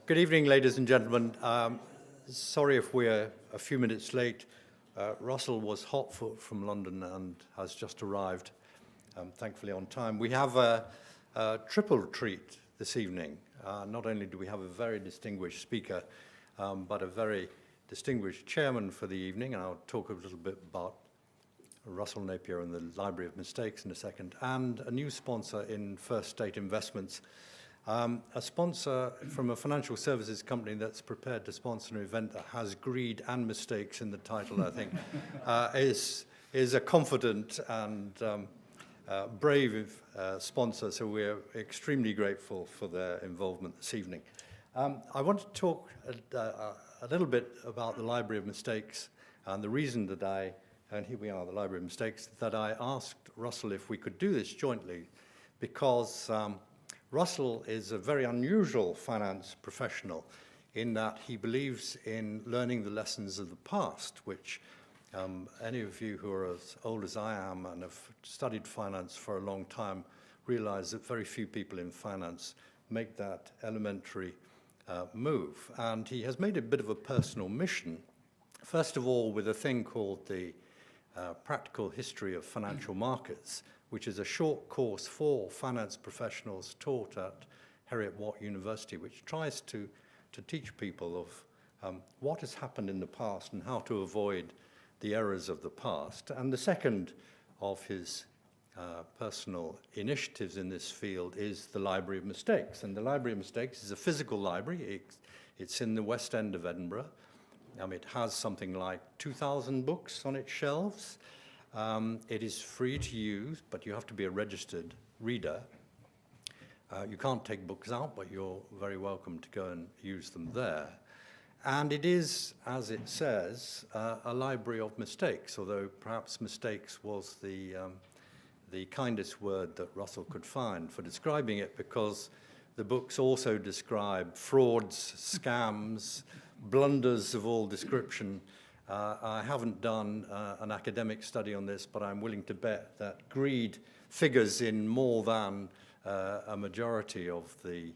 Good evening, ladies and gentlemen. Sorry if we're a few minutes late. Russell was hotfoot from London and has just arrived, thankfully on time. We have a triple treat this evening. Not only do we have a very distinguished speaker, but a very distinguished chairman for the evening, and I'll talk a little bit about Russell Napier and the Library of Mistakes in a second, and a new sponsor in First State Investments. A sponsor from a financial services company that's prepared to sponsor an event that has greed and mistakes in the title, I think, is a confident and brave sponsor, so we're extremely grateful for their involvement this evening. I want to talk a little bit about the Library of Mistakes and the reason that and here we are, the Library of Mistakes, that I asked Russell if we could do this jointly, because Russell is a very unusual finance professional in that he believes in learning the lessons of the past, which any of you who are as old as I am and have studied finance for a long time realize that very few people in finance make that elementary move. And he has made a bit of a personal mission, first of all with a thing called the Practical History of Financial Markets, which is a short course for finance professionals taught at Heriot-Watt University, which tries to teach people of what has happened in the past and how to avoid the errors of the past. And the second of his personal initiatives in this field is the Library of Mistakes. And the Library of Mistakes is a physical library. It's in the West End of Edinburgh. It has something like 2,000 books on its shelves. It is free to use, but you have to be a registered reader. You can't take books out, but you're very welcome to go and use them there. And it is, as it says, a library of mistakes, although perhaps mistakes was the kindest word that Russell could find for describing it, because the books also describe frauds, scams, blunders of all description. I haven't done an academic study on this, but I'm willing to bet that greed figures in more than a majority of the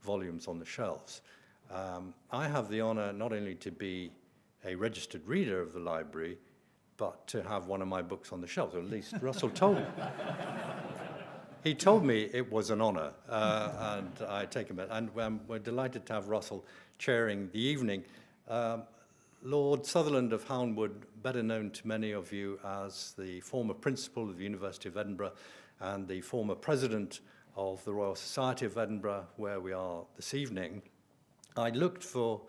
volumes on the shelves. I have the honor not only to be a registered reader of the library, but to have one of my books on the shelves, or at least Russell told me. He told me it was an honor, and I take him. And we're delighted to have Russell chairing the evening. Lord Sutherland of Houndwood, better known to many of you as the former principal of the University of Edinburgh and the former president of the Royal Society of Edinburgh, where we are this evening. I looked for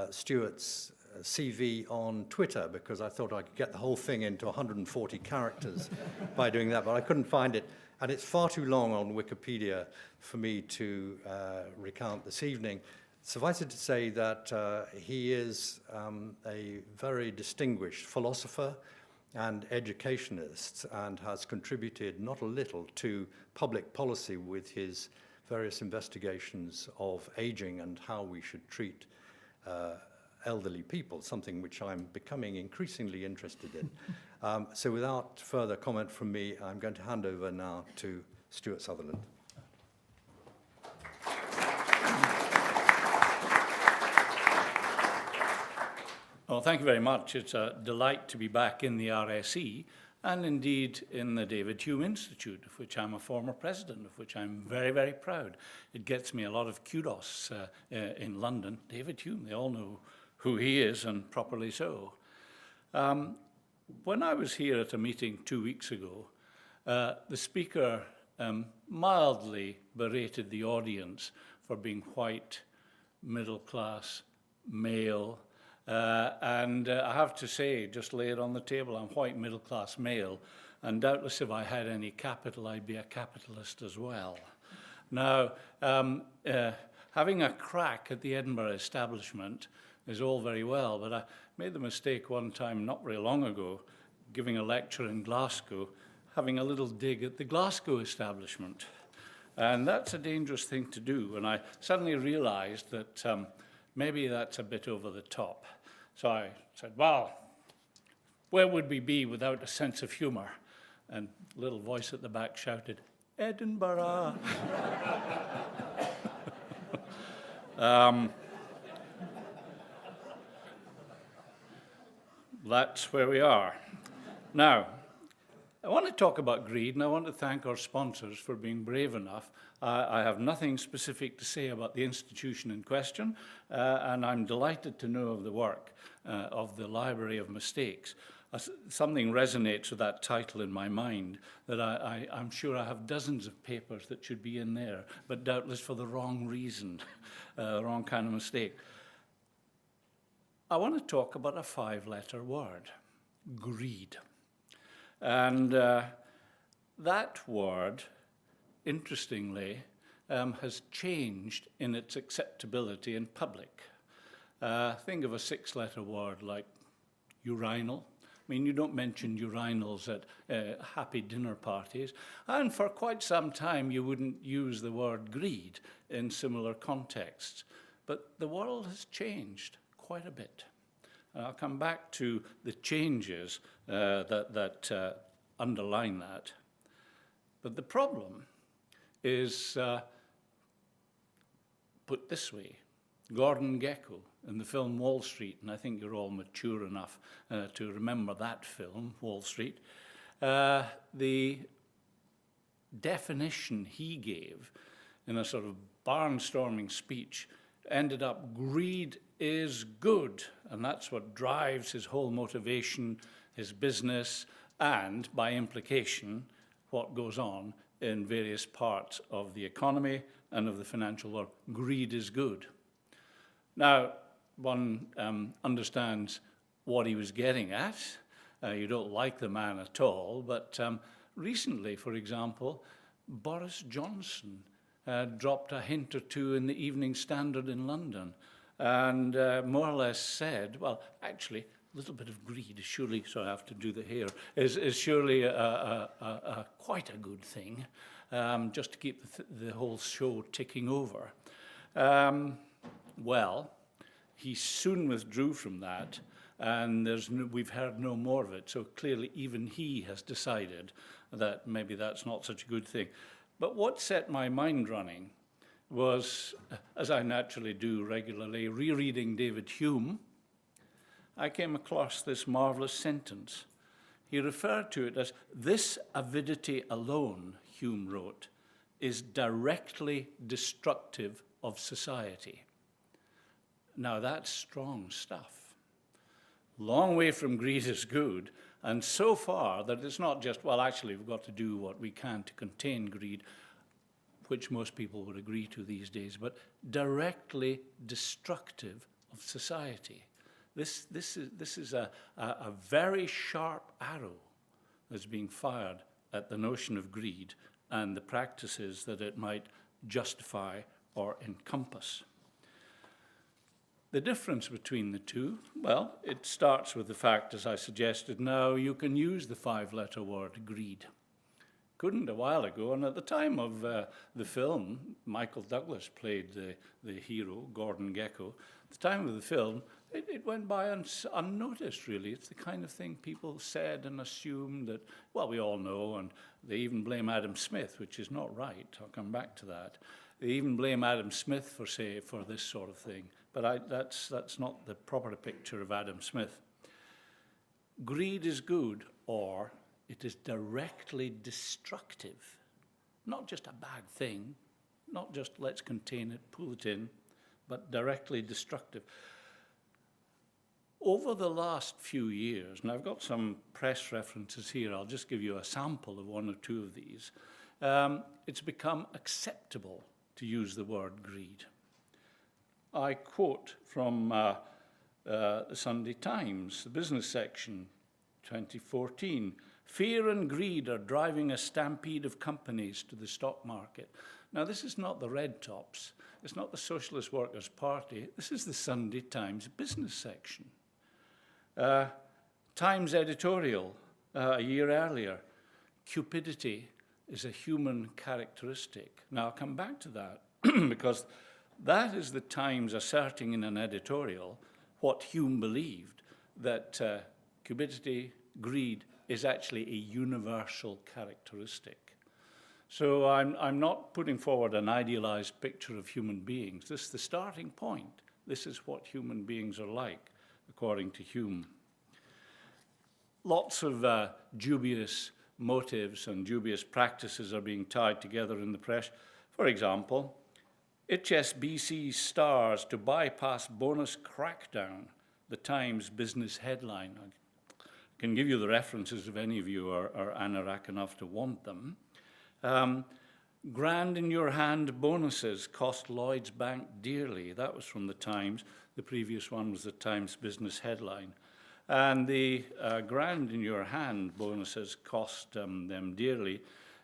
Stewart's CV on Twitter because I thought I could get the whole thing into 140 characters by doing that, but I couldn't find it. And it's far too long on Wikipedia for me to recount this evening. Suffice it to say that he is a very distinguished philosopher and educationist and has contributed not a little to public policy with his various investigations of aging and how we should treat elderly people, something which I'm becoming increasingly interested in. So without further comment from me, I'm going to hand over now to Stewart Sutherland. Well, thank you very much. It's a delight to be back in the RSE and indeed in the David Hume Institute, of which I'm a former president, of which I'm very, very proud. It gets me a lot of kudos in London. David Hume, they all know who he is, and properly so. When I was here at a meeting 2 weeks ago, the speaker mildly berated the audience for being white, middle-class, male, and I have to say, just lay it on the table, I'm white, middle-class male, and doubtless if I had any capital, I'd be a capitalist as well. Now, having a crack at the Edinburgh establishment is all very well, but I made the mistake one time, not very long ago, giving a lecture in Glasgow, having a little dig at the Glasgow establishment. And that's a dangerous thing to do. And I suddenly realized that maybe that's a bit over the top. So I said, well, where would we be without a sense of humor? And a little voice at the back shouted, Edinburgh. That's where we are. Now, I want to talk about greed, and I want to thank our sponsors for being brave enough. I have nothing specific to say about the institution in question, and I'm delighted to know of the work of the Library of Mistakes. Something resonates with that title in my mind, that I'm sure I have dozens of papers that should be in there, but doubtless for the wrong reason, the wrong kind of mistake. I want to talk about a 5-letter word, greed. And that word, interestingly, has changed in its acceptability in public. Think of a 6-letter word like urinal. I mean, you don't mention urinals at happy dinner parties. And for quite some time, you wouldn't use the word greed in similar contexts. But the world has changed quite a bit. I'll come back to the changes that underline that. But the problem is put this way. Gordon Gekko in the film Wall Street, and I think you're all mature enough to remember that film, Wall Street, the definition he gave in a sort of barnstorming speech ended up, greed is good, and that's what drives his whole motivation, his business, and by implication, what goes on in various parts of the economy and of the financial world. Greed is good. Now, one understands what he was getting at. You don't like the man at all, but recently, for example, Boris Johnson dropped a hint or two in the Evening Standard in London and more or less said, well, actually, a little bit of greed is surely, so I have to do the hair, is surely quite a good thing, just to keep the whole show ticking over. Well, he soon withdrew from that, and we've heard no more of it. So clearly, even he has decided that maybe that's not such a good thing. But what set my mind running was, as I naturally do regularly, rereading David Hume. I came across this marvelous sentence. He referred to it as, this avidity alone, Hume wrote, is directly destructive of society. Now that's strong stuff. Long way from greed is good, and so far that it's not just, well, actually we've got to do what we can to contain greed, which most people would agree to these days, but directly destructive of society. This is a very sharp arrow that's being fired at the notion of greed and the practices that it might justify or encompass. The difference between the two, well, it starts with the fact, as I suggested, now you can use the 5-letter word greed. Couldn't a while ago, and at the time of the film, Michael Douglas played the hero, Gordon Gekko. At the time of the film, it went by unnoticed, really. It's the kind of thing people said and assumed that, well, we all know, and they even blame Adam Smith, which is not right. I'll come back to that. They even blame Adam Smith for this sort of thing. But that's not the proper picture of Adam Smith. Greed is good, or it is directly destructive. Not just a bad thing, not just let's contain it, pull it in, but directly destructive. Over the last few years, and I've got some press references here, I'll just give you a sample of one or two of these, it's become acceptable to use the word greed. I quote from the Sunday Times, the business section, 2014. Fear and greed are driving a stampede of companies to the stock market. Now, this is not the Red Tops. It's not the Socialist Workers' Party. This is the Sunday Times business section. Times editorial a year earlier. Cupidity is a human characteristic. Now, I'll come back to that because that is the Times asserting in an editorial what Hume believed, that cupidity, greed, is actually a universal characteristic. So I'm not putting forward an idealized picture of human beings. This is the starting point. This is what human beings are like, according to Hume. Lots of dubious motives and dubious practices are being tied together in the press. For example, HSBC stars to bypass bonus crackdown, the Times business headline. I can give you the references if any of you are anorak enough to want them. Grand in your hand bonuses cost Lloyds Bank dearly. That was from the Times. The previous one was the Times business headline. And the grand in your hand bonuses cost them dearly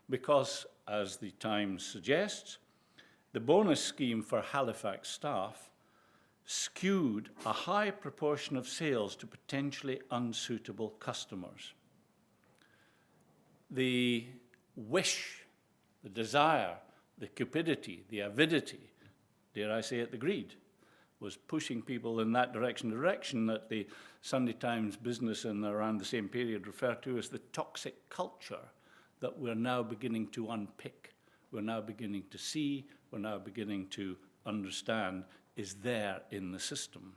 because, as the Times suggests, the bonus scheme for Halifax staff skewed a high proportion of sales to potentially unsuitable customers. The wish, the desire, the cupidity, the avidity, dare I say it, the greed, was pushing people in that direction that the Sunday Times business in around the same period referred to as the toxic culture that we're now beginning to unpick. We're now beginning to see, we're now beginning to understand is there in the system.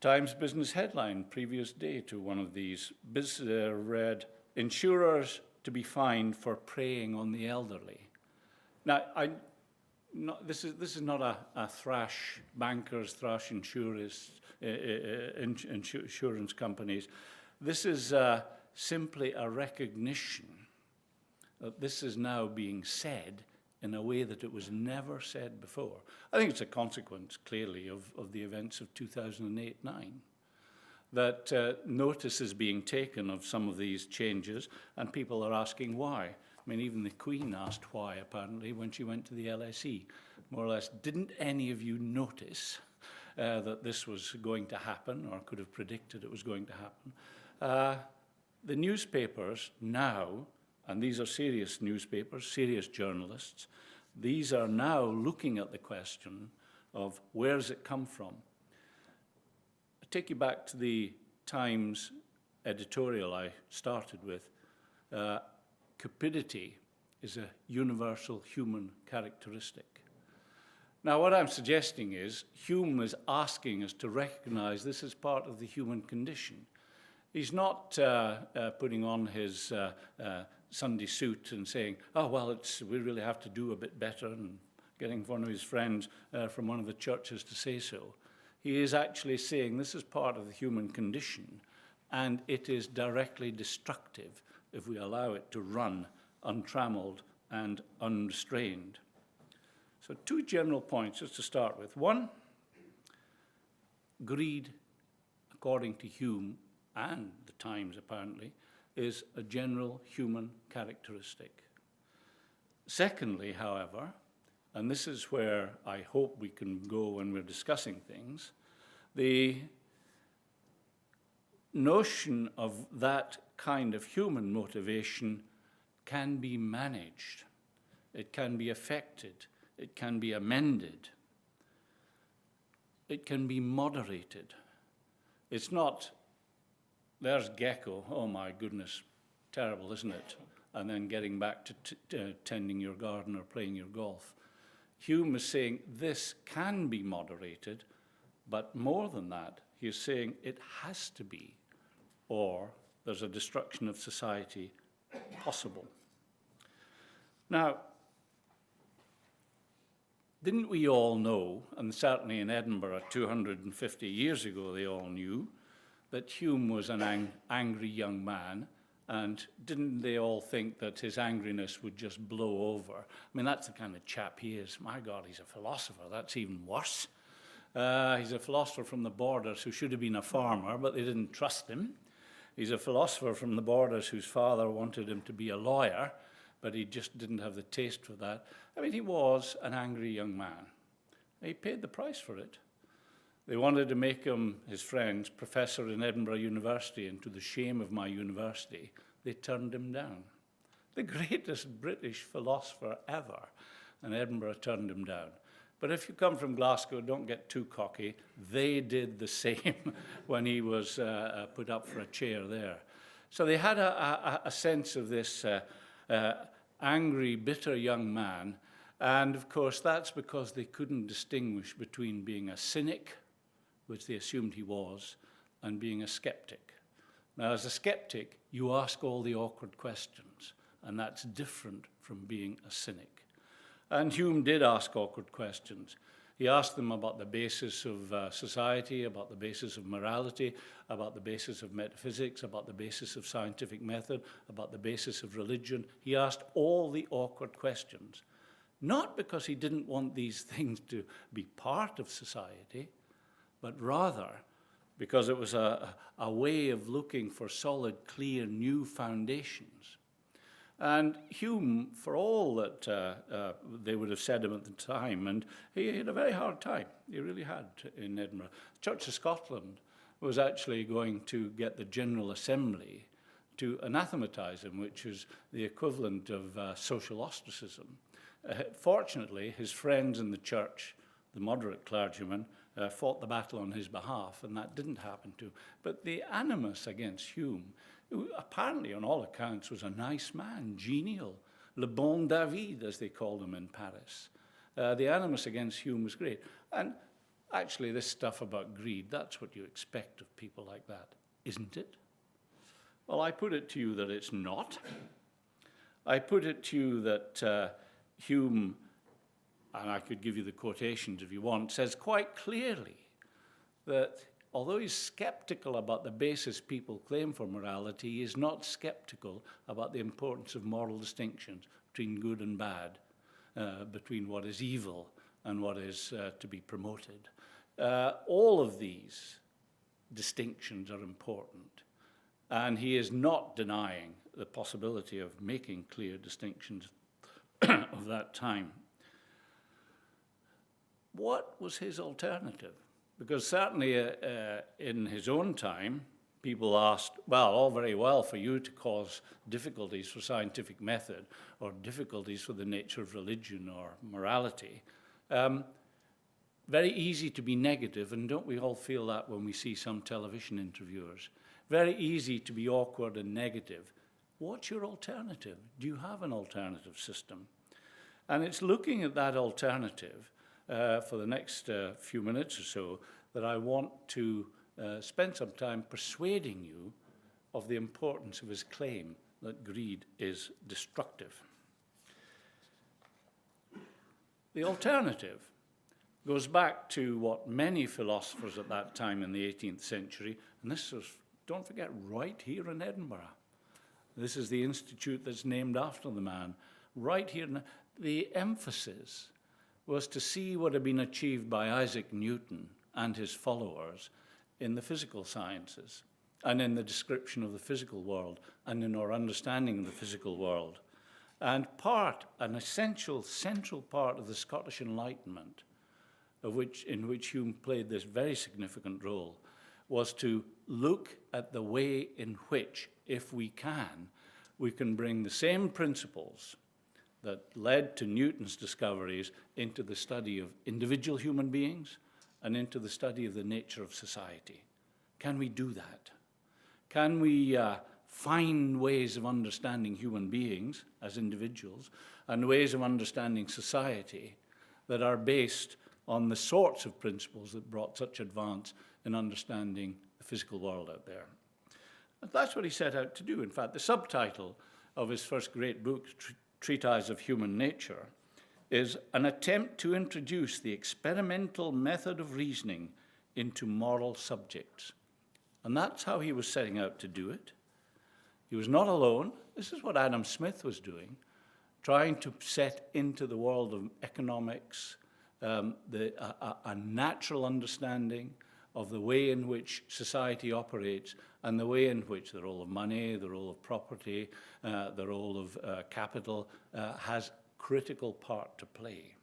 Times business headline, previous day to one of these, read, "Insurers to be fined for preying on the elderly." Now, this is not a thrash bankers, thrash insurance companies. This is simply a recognition that this is now being said in a way that it was never said before. I think it's a consequence, clearly, of the events of 2008-9. That notice is being taken of some of these changes, and people are asking why. I mean, even the Queen asked why, apparently, when she went to the LSE. More or less, didn't any of you notice that this was going to happen, or could have predicted it was going to happen? The newspapers now, and these are serious newspapers, serious journalists, these are now looking at the question of where does it come from? I take you back to the Times editorial I started with. Cupidity is a universal human characteristic. Now, what I'm suggesting is Hume is asking us to recognize this as part of the human condition. He's not putting on his Sunday suit and saying, oh, well, we really have to do a bit better, and getting one of his friends from one of the churches to say so. He is actually saying this is part of the human condition, and it is directly destructive if we allow it to run untrammeled and unrestrained. So 2 general points just to start with. 1, greed, according to Hume and the Times apparently, is a general human characteristic. Secondly, however, and this is where I hope we can go when we're discussing things, the notion of that kind of human motivation can be managed. It can be affected. It can be amended. It can be moderated. It's not, there's Gekko, oh my goodness, terrible, isn't it? And then getting back to tending your garden or playing your golf. Hume is saying this can be moderated, but more than that, he's saying it has to be, or there's a destruction of society possible. Now, didn't we all know, and certainly in Edinburgh 250 years ago they all knew, that Hume was an angry young man, and didn't they all think that his angriness would just blow over? I mean, that's the kind of chap he is. My God, he's a philosopher. That's even worse. He's a philosopher from the borders who should have been a farmer, but they didn't trust him. He's a philosopher from the borders whose father wanted him to be a lawyer, but he just didn't have the taste for that. I mean, he was an angry young man. He paid the price for it. They wanted to make him, his friends, professor in Edinburgh University, and to the shame of my university, they turned him down. the greatest British philosopher ever, and Edinburgh turned him down. But if you come from Glasgow, don't get too cocky. They did the same when he was put up for a chair there. So they had a sense of this angry, bitter young man. And of course, that's because they couldn't distinguish between being a cynic, which they assumed he was, and being a skeptic. Now, as a skeptic, you ask all the awkward questions, and that's different from being a cynic. And Hume did ask awkward questions. He asked them about the basis of society, about the basis of morality, about the basis of metaphysics, about the basis of scientific method, about the basis of religion. He asked all the awkward questions, not because he didn't want these things to be part of society, but rather because it was a way of looking for solid, clear, new foundations. And Hume, for all that they would have said him at the time, and he had a very hard time, he really had, in Edinburgh. The Church of Scotland was actually going to get the General Assembly to anathematize him, which is the equivalent of social ostracism. Fortunately, his friends in the church, the moderate clergymen, fought the battle on his behalf, and that didn't happen to him. But the animus against Hume, who apparently, on all accounts, was a nice man, genial, le bon David, as they called him in Paris. The animus against Hume was great. And actually, this stuff about greed, that's what you expect of people like that, isn't it? Well, I put it to you that it's not. I put it to you that Hume, and I could give you the quotations if you want, says quite clearly that although he's skeptical about the basis people claim for morality, he is not skeptical about the importance of moral distinctions between good and bad, between what is evil and what is to be promoted. All of these distinctions are important, and he is not denying the possibility of making clear distinctions of that time. What was his alternative? Because certainly in his own time, people asked, well, all very well for you to cause difficulties for scientific method or difficulties for the nature of religion or morality. Very easy to be negative, and don't we all feel that when we see some television interviewers? Very easy to be awkward and negative. What's your alternative? Do you have an alternative system? And it's looking at that alternative for the next few minutes or so that I want to spend some time persuading you of the importance of his claim that greed is destructive. The alternative goes back to what many philosophers at that time in the 18th century, and this was, don't forget, right here in Edinburgh. This is the institute that's named after the man, right here. The emphasis was to see what had been achieved by Isaac Newton and his followers in the physical sciences and in the description of the physical world and in our understanding of the physical world. And an essential, central part of the Scottish Enlightenment, in which Hume played this very significant role, was to look at the way in which, if we can bring the same principles that led to Newton's discoveries into the study of individual human beings and into the study of the nature of society. Can we do that? Can we find ways of understanding human beings as individuals and ways of understanding society that are based on the sorts of principles that brought such advance in understanding the physical world out there? And that's what he set out to do. In fact, the subtitle of his first great book, Treatise of Human Nature, is an attempt to introduce the experimental method of reasoning into moral subjects. And that's how he was setting out to do it. He was not alone. This is what Adam Smith was doing, trying to set into the world of economics a natural understanding of the way in which society operates and the way in which the role of money, the role of property, the role of capital has critical part to play.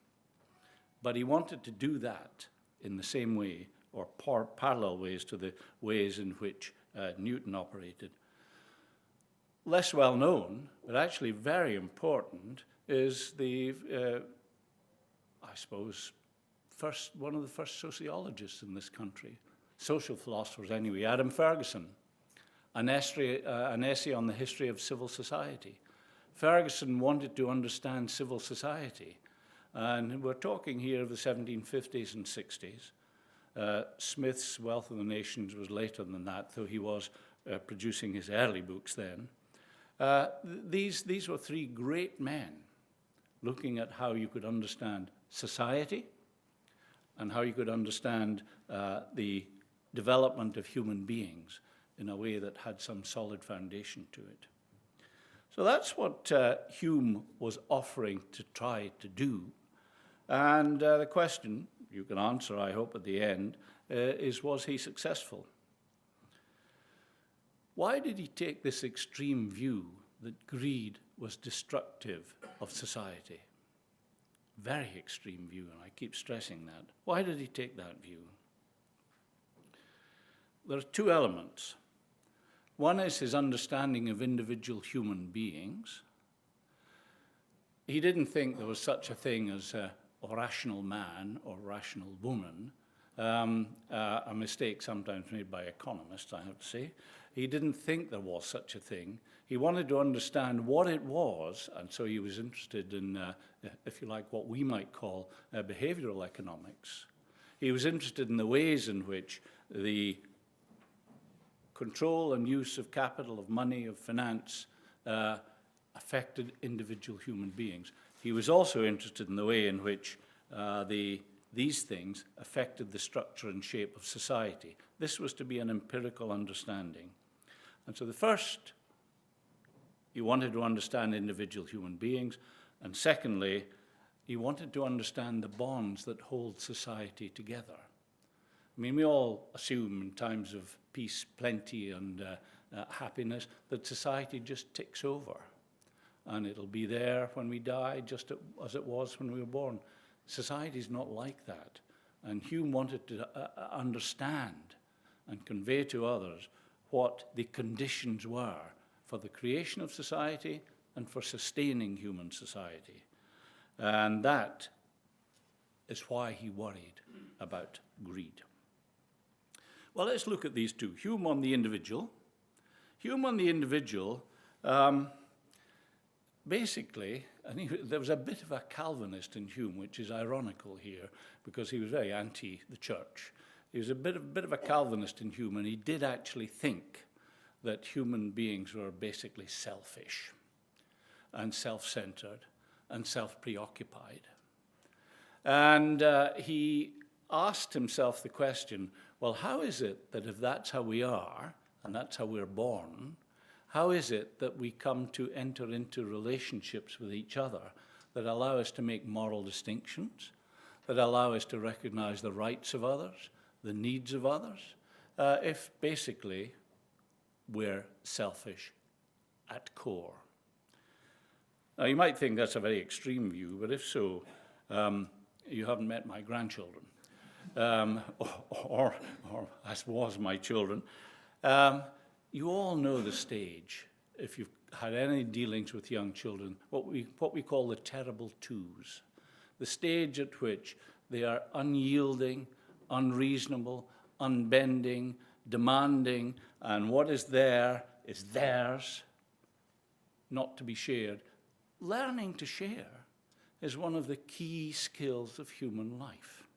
But he wanted to do that in the same way or parallel ways to the ways in which Newton operated. less well known, but actually very important, is the, I suppose, one of the first sociologists in this country, social philosophers anyway, Adam Ferguson, an essay on the history of civil society. Ferguson wanted to understand civil society, and we're talking here of the 1750s and 60s. Smith's Wealth of the Nations was later than that, though he was producing his early books then. These were three great men looking at how you could understand society and how you could understand the development of human beings in a way that had some solid foundation to it. So that's what Hume was offering to try to do. And the question you can answer, I hope, at the end, is was he successful? Why did he take this extreme view that greed was destructive of society? Very extreme view, and I keep stressing that. Why did he take that view? There are two elements. One is his understanding of individual human beings. He didn't think there was such a thing as a rational man or rational woman, a mistake sometimes made by economists, I have to say. He didn't think there was such a thing. He wanted to understand what it was, and so he was interested in, if you like, what we might call behavioral economics. He was interested in the ways in which the control and use of capital, of money, of finance, affected individual human beings. He was also interested in the way in which these things affected the structure and shape of society. This was to be an empirical understanding. And so the first, he wanted to understand individual human beings, and secondly, he wanted to understand the bonds that hold society together. I mean, we all assume in times of peace, plenty, and happiness that society just ticks over. And it'll be there when we die, just as it was when we were born. Society's not like that. And Hume wanted to understand and convey to others what the conditions were for the creation of society and for sustaining human society. And that is why he worried about greed. Well, let's look at these two. Hume on the individual. Hume on the individual, basically, and there was a bit of a Calvinist in Hume, which is ironical here, because he was very anti the church. He was a bit of a Calvinist in Hume, and he did actually think that human beings were basically selfish and self-centered and self-preoccupied. And he asked himself the question, well, how is it that if that's how we are, and that's how we're born, how is it that we come to enter into relationships with each other that allow us to make moral distinctions, that allow us to recognize the rights of others, the needs of others, if basically we're selfish at core? Now, you might think that's a very extreme view, but if so, you haven't met my grandchildren, or as was my children. You all know the stage, if you've had any dealings with young children, what we call the terrible twos, the stage at which they are unyielding, unreasonable, unbending, demanding, and what is there is theirs, not to be shared. Learning to share is one of the key skills of human life.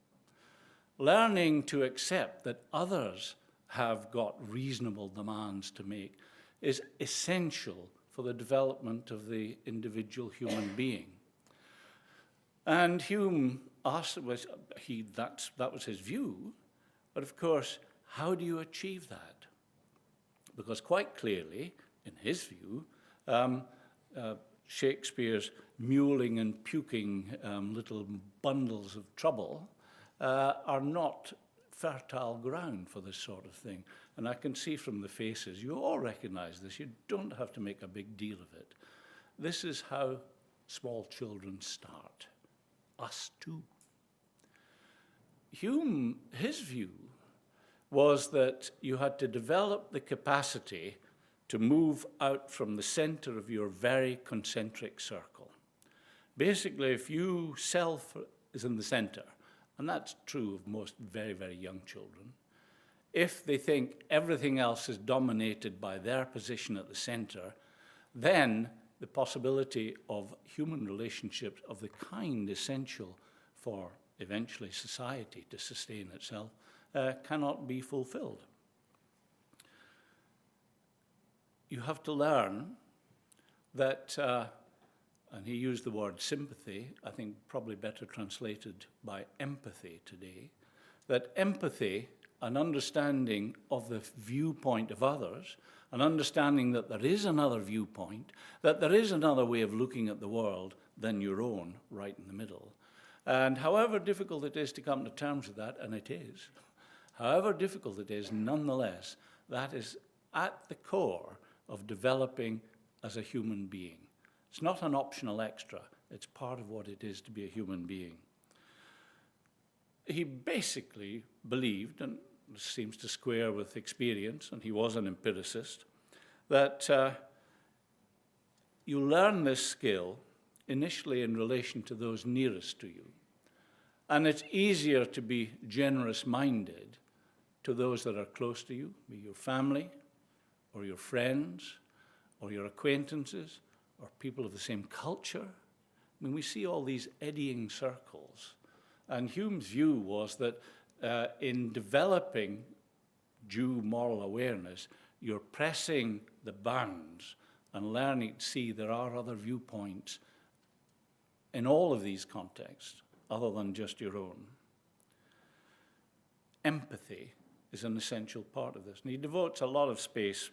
Learning to accept that others have got reasonable demands to make is essential for the development of the individual human being. And Hume asked, that was his view, but of course, how do you achieve that? Because quite clearly, in his view, Shakespeare's mewling and puking little bundles of trouble are not fertile ground for this sort of thing. And I can see from the faces, you all recognize this. You don't have to make a big deal of it. This is how small children start. Us too. Hume, his view was that you had to develop the capacity to move out from the center of your very concentric circle. Basically, if you self is in the center, and that's true of most very, very young children, if they think everything else is dominated by their position at the center, then the possibility of human relationships of the kind essential for eventually society to sustain itself cannot be fulfilled. You have to learn that, and he used the word sympathy, I think probably better translated by empathy today, that empathy, an understanding of the viewpoint of others, an understanding that there is another viewpoint, that there is another way of looking at the world than your own, right in the middle. And however difficult it is to come to terms with that, and it is, however difficult it is, nonetheless, that is at the core of developing as a human being. It's not an optional extra. It's part of what it is to be a human being. He basically believed, and seems to square with experience, and he was an empiricist, that you learn this skill initially in relation to those nearest to you. And it's easier to be generous-minded to those that are close to you, be your family, or your friends, or your acquaintances, or people of the same culture. I mean, we see all these eddying circles. And Hume's view was that in developing due moral awareness, you're pressing the bounds and learning to see there are other viewpoints in all of these contexts, other than just your own. Empathy is an essential part of this. And he devotes a lot of space,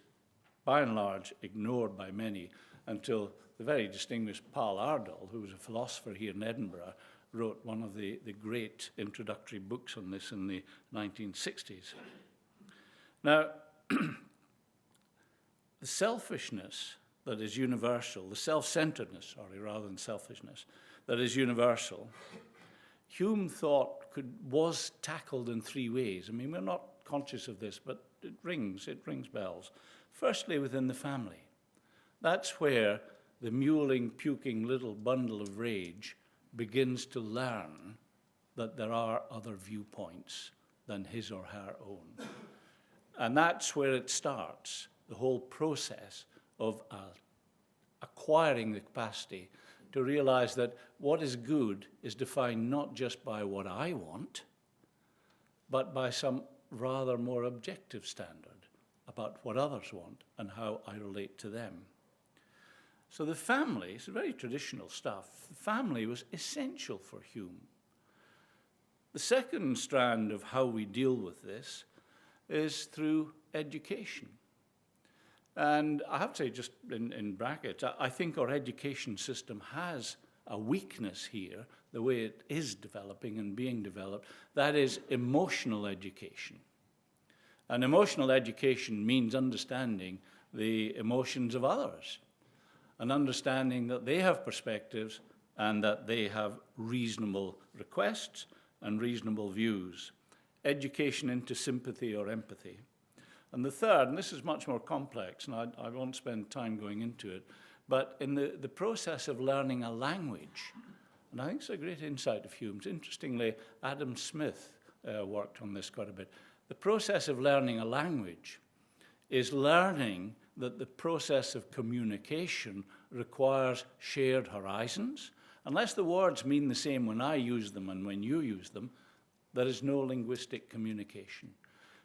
by and large, ignored by many, until the very distinguished Pall Ardell, who was a philosopher here in Edinburgh, wrote one of the great introductory books on this in the 1960s. Now, the selfishness that is universal, the self-centeredness, rather than selfishness, that is universal, Hume thought was tackled in three ways. I mean, we're not conscious of this, but it rings bells. Firstly, within the family. That's where the mewling, puking little bundle of rage begins to learn that there are other viewpoints than his or her own. And that's where it starts, the whole process of acquiring the capacity to realize that what is good is defined not just by what I want, but by some rather more objective standard about what others want and how I relate to them. So the family, it's very traditional stuff. The family was essential for Hume. The second strand of how we deal with this is through education. And I have to say, just in brackets, I think our education system has a weakness here, the way it is developing and being developed. That is emotional education. And emotional education means understanding the emotions of others, and understanding that they have perspectives and that they have reasonable requests and reasonable views. Education into sympathy or empathy. And the third, and this is much more complex, and I won't spend time going into it, but in the process of learning a language, and I think it's a great insight of Hume's. Interestingly, Adam Smith worked on this quite a bit. The process of learning a language is learning that the process of communication requires shared horizons. Unless the words mean the same when I use them and when you use them, there is no linguistic communication.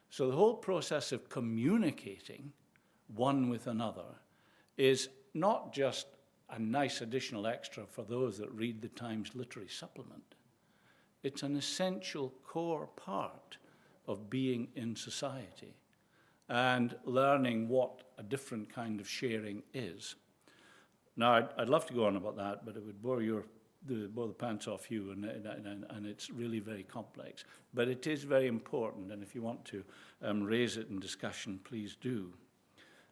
So the whole process of communicating one with another is not just a nice additional extra for those that read the Times Literary Supplement. It's an essential core part of being in society and learning what a different kind of sharing is. Now, I'd love to go on about that, but it would bore the pants off you, and it's really very complex. But it is very important, and if you want to raise it in discussion, please do.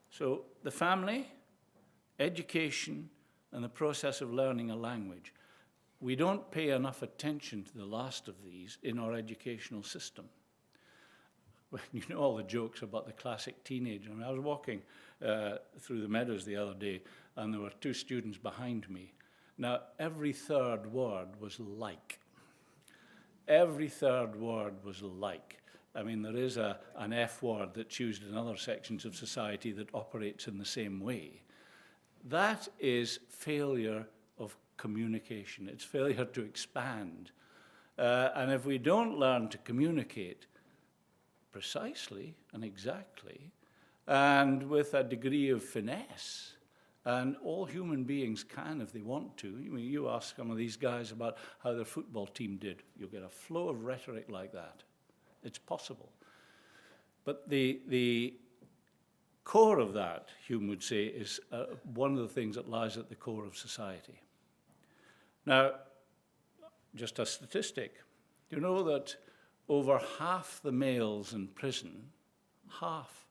So the family, education, and the process of learning a language. We don't pay enough attention to the last of these in our educational system. you know all the jokes about the classic teenager. And I was walking through the meadows the other day, and there were two students behind me. Now, every third word was like. Every third word was like. I mean, there is an F word that's used in other sections of society that operates in the same way. That is failure of communication. It's failure to expand. And if we don't learn to communicate precisely and exactly, and with a degree of finesse, and all human beings can if they want to. I mean, you ask some of these guys about how their football team did, you'll get a flow of rhetoric like that. It's possible. But the core of that, Hume would say, is one of the things that lies at the core of society. Now, just a statistic, you know that over half the males in prison, half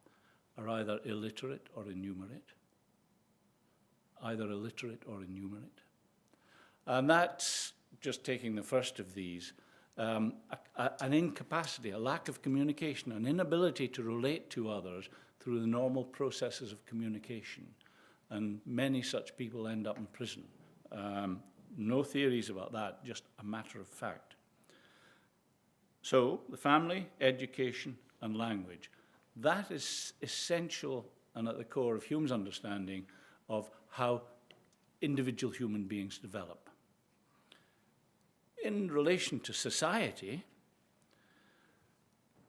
are either illiterate or innumerate. Either illiterate or innumerate. And that's just taking the first of these, an incapacity, a lack of communication, an inability to relate to others through the normal processes of communication. And many such people end up in prison. No theories about that, just a matter of fact. So, the family, education, and language. That is essential and at the core of Hume's understanding of how individual human beings develop. In relation to society,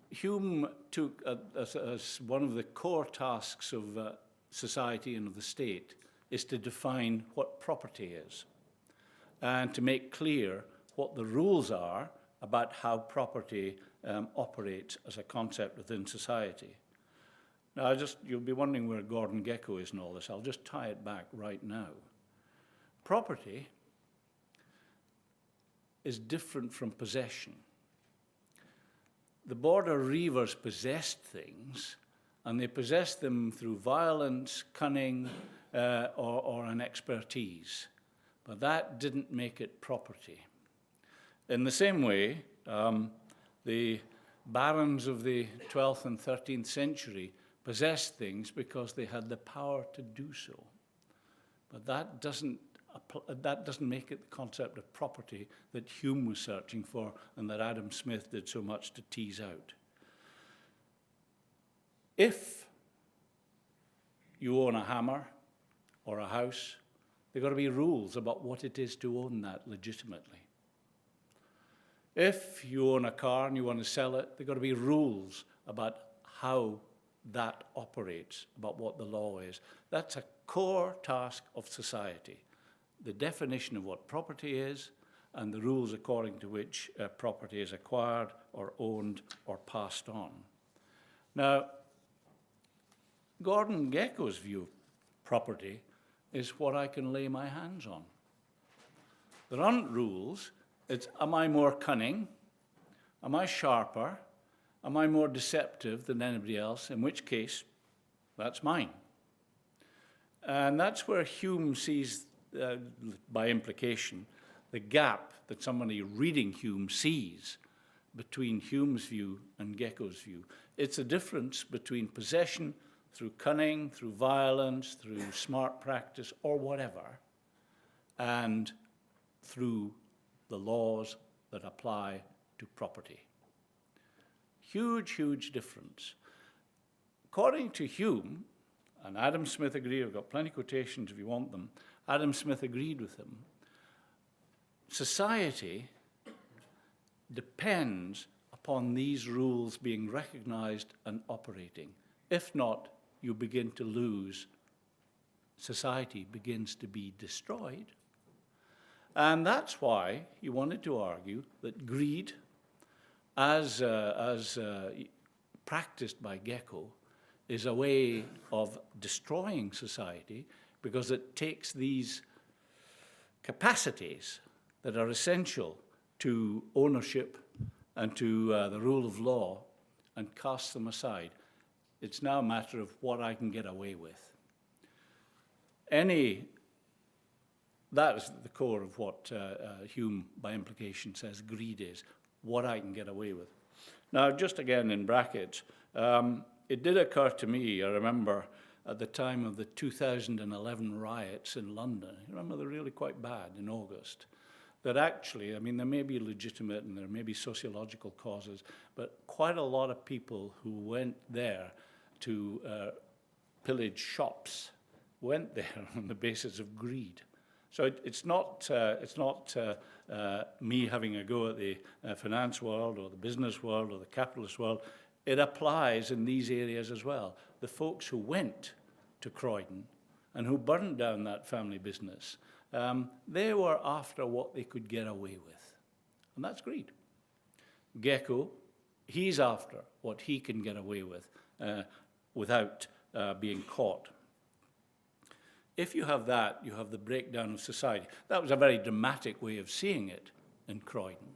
Hume took as one of the core tasks of society and of the state is to define what property is and to make clear what the rules are about how property operates as a concept within society. Now, you'll be wondering where Gordon Gekko is in all this. I'll just tie it back right now. Property is different from possession. The border reivers possessed things, and they possessed them through violence, cunning, or an expertise. But that didn't make it property. In the same way, the barons of the 12th and 13th century possessed things because they had the power to do so. But that doesn't make it the concept of property that Hume was searching for and that Adam Smith did so much to tease out. If you own a hammer or a house, there have got to be rules about what it is to own that legitimately. If you own a car and you want to sell it, there have got to be rules about how that operates, about what the law is. That's a core task of society, the definition of what property is and the rules according to which property is acquired or owned or passed on. Now, Gordon Gekko's view of property is what I can lay my hands on. There aren't rules. It's, am I more cunning? Am I sharper? Am I more deceptive than anybody else? In which case, that's mine. And that's where Hume sees, by implication, the gap that somebody reading Hume sees between Hume's view and Gekko's view. It's a difference between possession through cunning, through violence, through smart practice, or whatever, and through the laws that apply to property. Huge, huge difference. According to Hume, and Adam Smith agreed, I've got plenty of quotations if you want them, Adam Smith agreed with him, society depends upon these rules being recognized and operating. If not, you begin to lose, society begins to be destroyed. And that's why he wanted to argue that greed, as practiced by Gekko, is a way of destroying society because it takes these capacities that are essential to ownership and to the rule of law and casts them aside. It's now a matter of what I can get away with. That is the core of what Hume, by implication, says greed is, what I can get away with. Now, just again in brackets, It did occur to me, I remember, at the time of the 2011 riots in London, you remember they're really quite bad in August, that actually, I mean, there may be legitimate and there may be sociological causes, but quite a lot of people who went there to pillage shops went there on the basis of greed. So it's not me having a go at the finance world or the business world or the capitalist world. It applies in these areas as well. The folks who went to Croydon and who burned down that family business, they were after what they could get away with. And that's greed. Gekko, he's after what he can get away with without being caught. If you have that, you have the breakdown of society. That was a very dramatic way of seeing it in Croydon.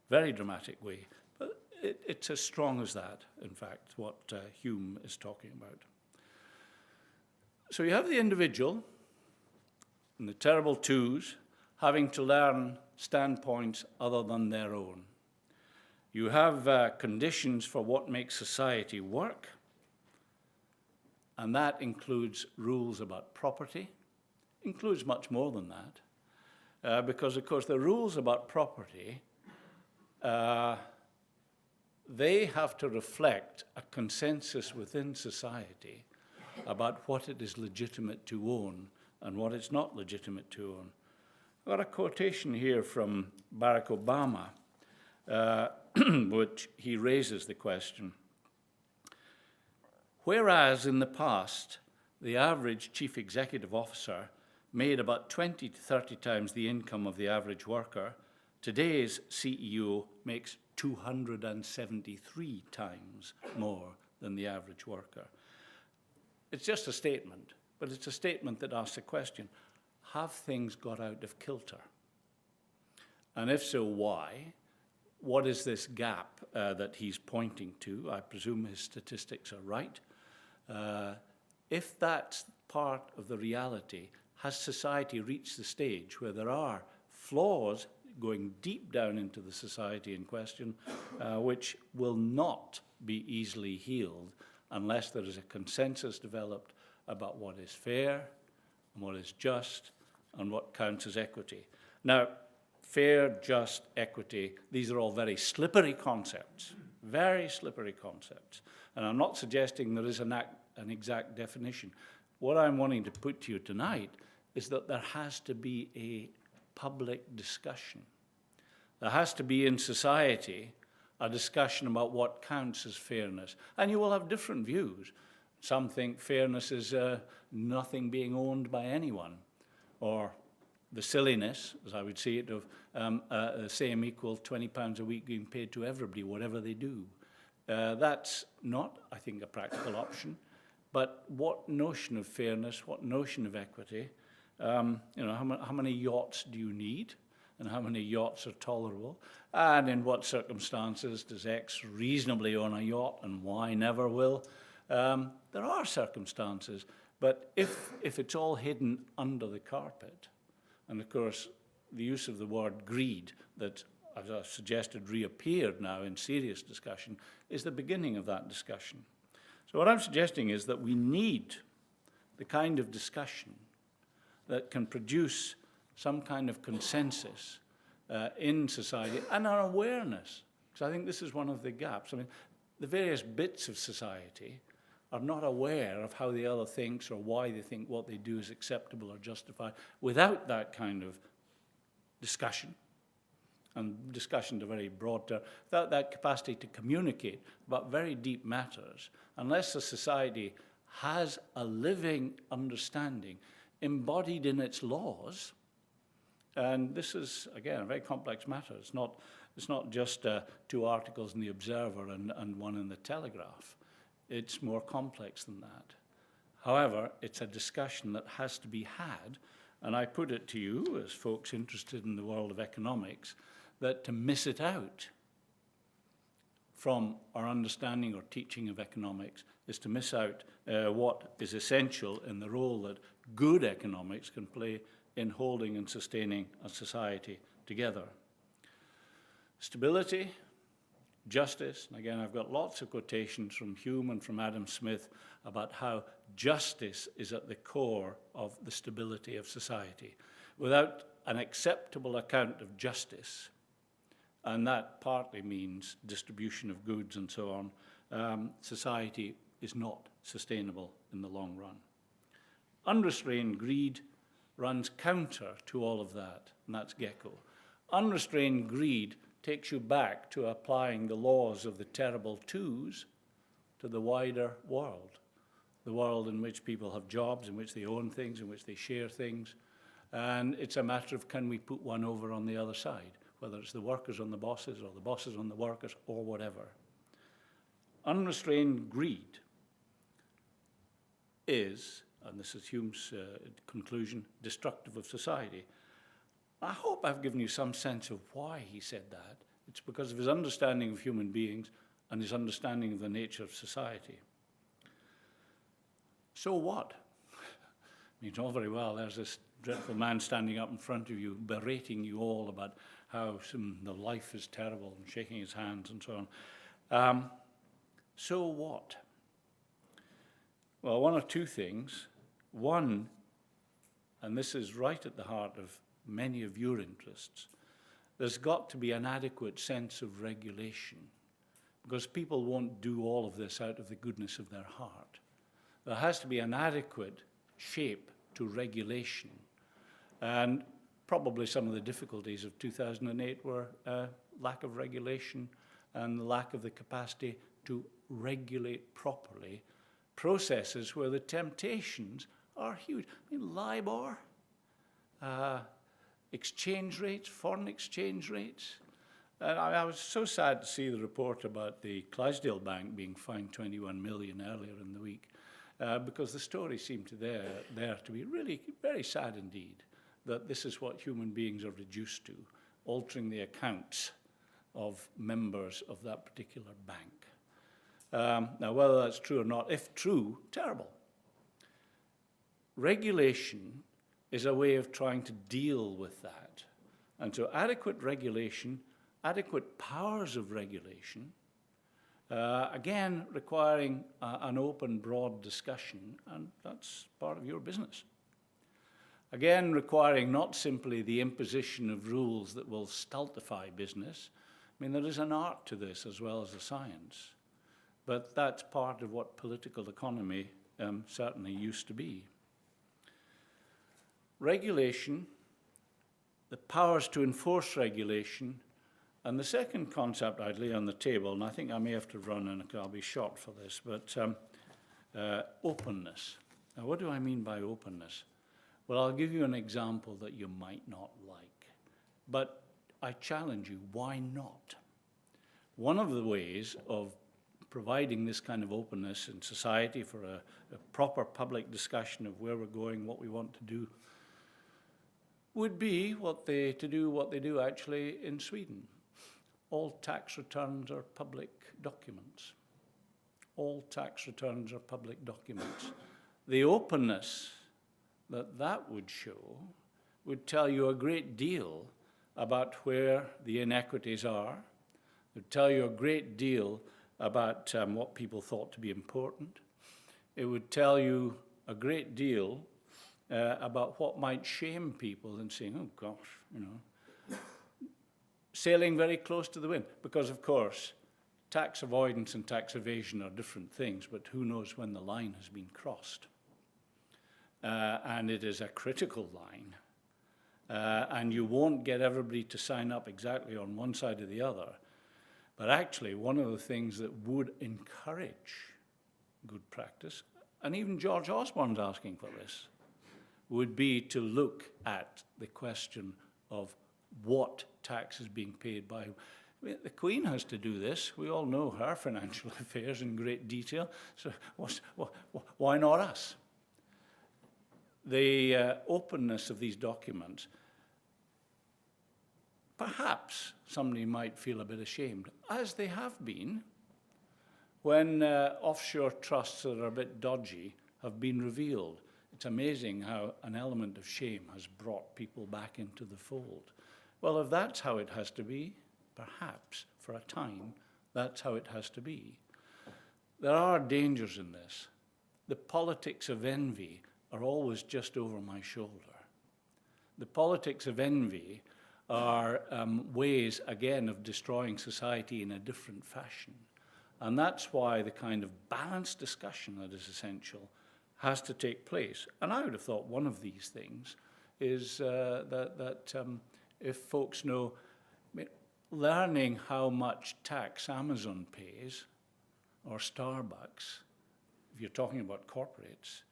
Very dramatic way. But it's as strong as that, in fact, what Hume is talking about. So you have the individual and the terrible twos having to learn standpoints other than their own. You have conditions for what makes society work, and that includes rules about property, includes much more than that, because, of course, the rules about property, they have to reflect a consensus within society about what it is legitimate to own and what it's not legitimate to own. I've got a quotation here from Barack Obama, which he raises the question. Whereas in the past, the average chief executive officer made about 20 to 30 times the income of the average worker, today's CEO makes 273 times more than the average worker. It's just a statement, but it's a statement that asks a question. Have things got out of kilter? And if so, why? What is this gap that he's pointing to? I presume his statistics are right. If that's part of the reality, has society reached the stage where there are flaws going deep down into the society in question, which will not be easily healed unless there is a consensus developed about what is fair and what is just and what counts as equity. Now, fair, just, equity, these are all very slippery concepts, very slippery concepts. And I'm not suggesting there is an exact definition. What I'm wanting to put to you tonight is that there has to be a public discussion. There has to be in society a discussion about what counts as fairness. And you will have different views. Some think fairness is nothing being owned by anyone, or the silliness, as I would see it, of the same equal £20 a week being paid to everybody, whatever they do. That's not, I think, a practical option. But what notion of fairness, what notion of equity, how many yachts do you need? And how many yachts are tolerable? And in what circumstances does X reasonably own a yacht and Y never will? There are circumstances, but if it's all hidden under the carpet, and of course the use of the word greed that, as I suggested, reappeared now in serious discussion, is the beginning of that discussion. So what I'm suggesting is that we need the kind of discussion that can produce some kind of consensus in society and an awareness. Because I think this is one of the gaps. I mean, the various bits of society are not aware of how the other thinks or why they think what they do is acceptable or justified without that kind of discussion. And discussion to very broad term, without that capacity to communicate about very deep matters, unless a society has a living understanding embodied in its laws. And this is, again, a very complex matter. It's not just 2 articles in the Observer and 1 in the Telegraph. It's more complex than that. However, it's a discussion that has to be had, and I put it to you, as folks interested in the world of economics, that to miss it out from our understanding or teaching of economics is to miss out what is essential in the role that good economics can play in holding and sustaining a society together. Stability, Justice, and again, I've got lots of quotations from Hume and from Adam Smith about how justice is at the core of the stability of society. Without an acceptable account of justice, and that partly means distribution of goods and so on, society is not sustainable in the long run. Unrestrained greed runs counter to all of that, and that's Gekko. Unrestrained greed takes you back to applying the laws of the terrible twos to the wider world, the world in which people have jobs, in which they own things, in which they share things. And it's a matter of, can we put one over on the other side, whether it's the workers on the bosses or the bosses on the workers or whatever. Unrestrained greed is, and this is Hume's conclusion, destructive of society. I hope I've given you some sense of why he said that. It's because of his understanding of human beings and his understanding of the nature of society. So what? I mean, it's all very well, there's this dreadful man standing up in front of you, berating you all about how the life is terrible and shaking his hands and so on. So what? Well, one or two things. One, and this is right at the heart of many of your interests, there's got to be an adequate sense of regulation, because people won't do all of this out of the goodness of their heart. There has to be an adequate shape to regulation. And probably some of the difficulties of 2008 were lack of regulation and the lack of the capacity to regulate properly processes where the temptations are huge. I mean, LIBOR, exchange rates, foreign exchange rates. I was so sad to see the report about the Clydesdale Bank being fined 21 million earlier in the week, because the story seemed to there to be really very sad indeed, that this is what human beings are reduced to, altering the accounts of members of that particular bank. Now, whether that's true or not, if true, terrible. Regulation is a way of trying to deal with that. And so adequate regulation, adequate powers of regulation, again, requiring an open, broad discussion, and that's part of your business. Again, requiring not simply the imposition of rules that will stultify business. I mean, there is an art to this as well as a science, but that's part of what political economy certainly used to be. Regulation, the powers to enforce regulation, and the second concept I'd lay on the table, and I think I may have to run and I'll be short for this, but openness. Now, what do I mean by openness? Well, I'll give you an example that you might not like, but I challenge you, why not? One of the ways of providing this kind of openness in society for a proper public discussion of where we're going, what we want to do, would be to do what they do actually in Sweden. All tax returns are public documents. All tax returns are public documents. The openness that would show would tell you a great deal about where the inequities are. It would tell you a great deal about what people thought to be important. It would tell you a great deal about what might shame people in saying, oh gosh, you know, sailing very close to the wind. Because of course, tax avoidance and tax evasion are different things, but who knows when the line has been crossed. And it is a critical line. And you won't get everybody to sign up exactly on one side or the other. But actually, one of the things that would encourage good practice, and even George Osborne's asking for this, would be to look at the question of what tax is being paid by. I mean, the Queen has to do this. We all know her financial affairs in great detail. So why not us? The openness of these documents, perhaps somebody might feel a bit ashamed, as they have been, when offshore trusts that are a bit dodgy have been revealed. It's amazing how an element of shame has brought people back into the fold. Well, if that's how it has to be, perhaps for a time, That's how it has to be. There are dangers in this. The politics of envy are always just over my shoulder. The politics of envy are ways, again, of destroying society in a different fashion. And that's why the kind of balanced discussion that is essential has to take place. And I would have thought one of these things is that if folks know, learning how much tax Amazon pays, or Starbucks, if you're talking about corporates,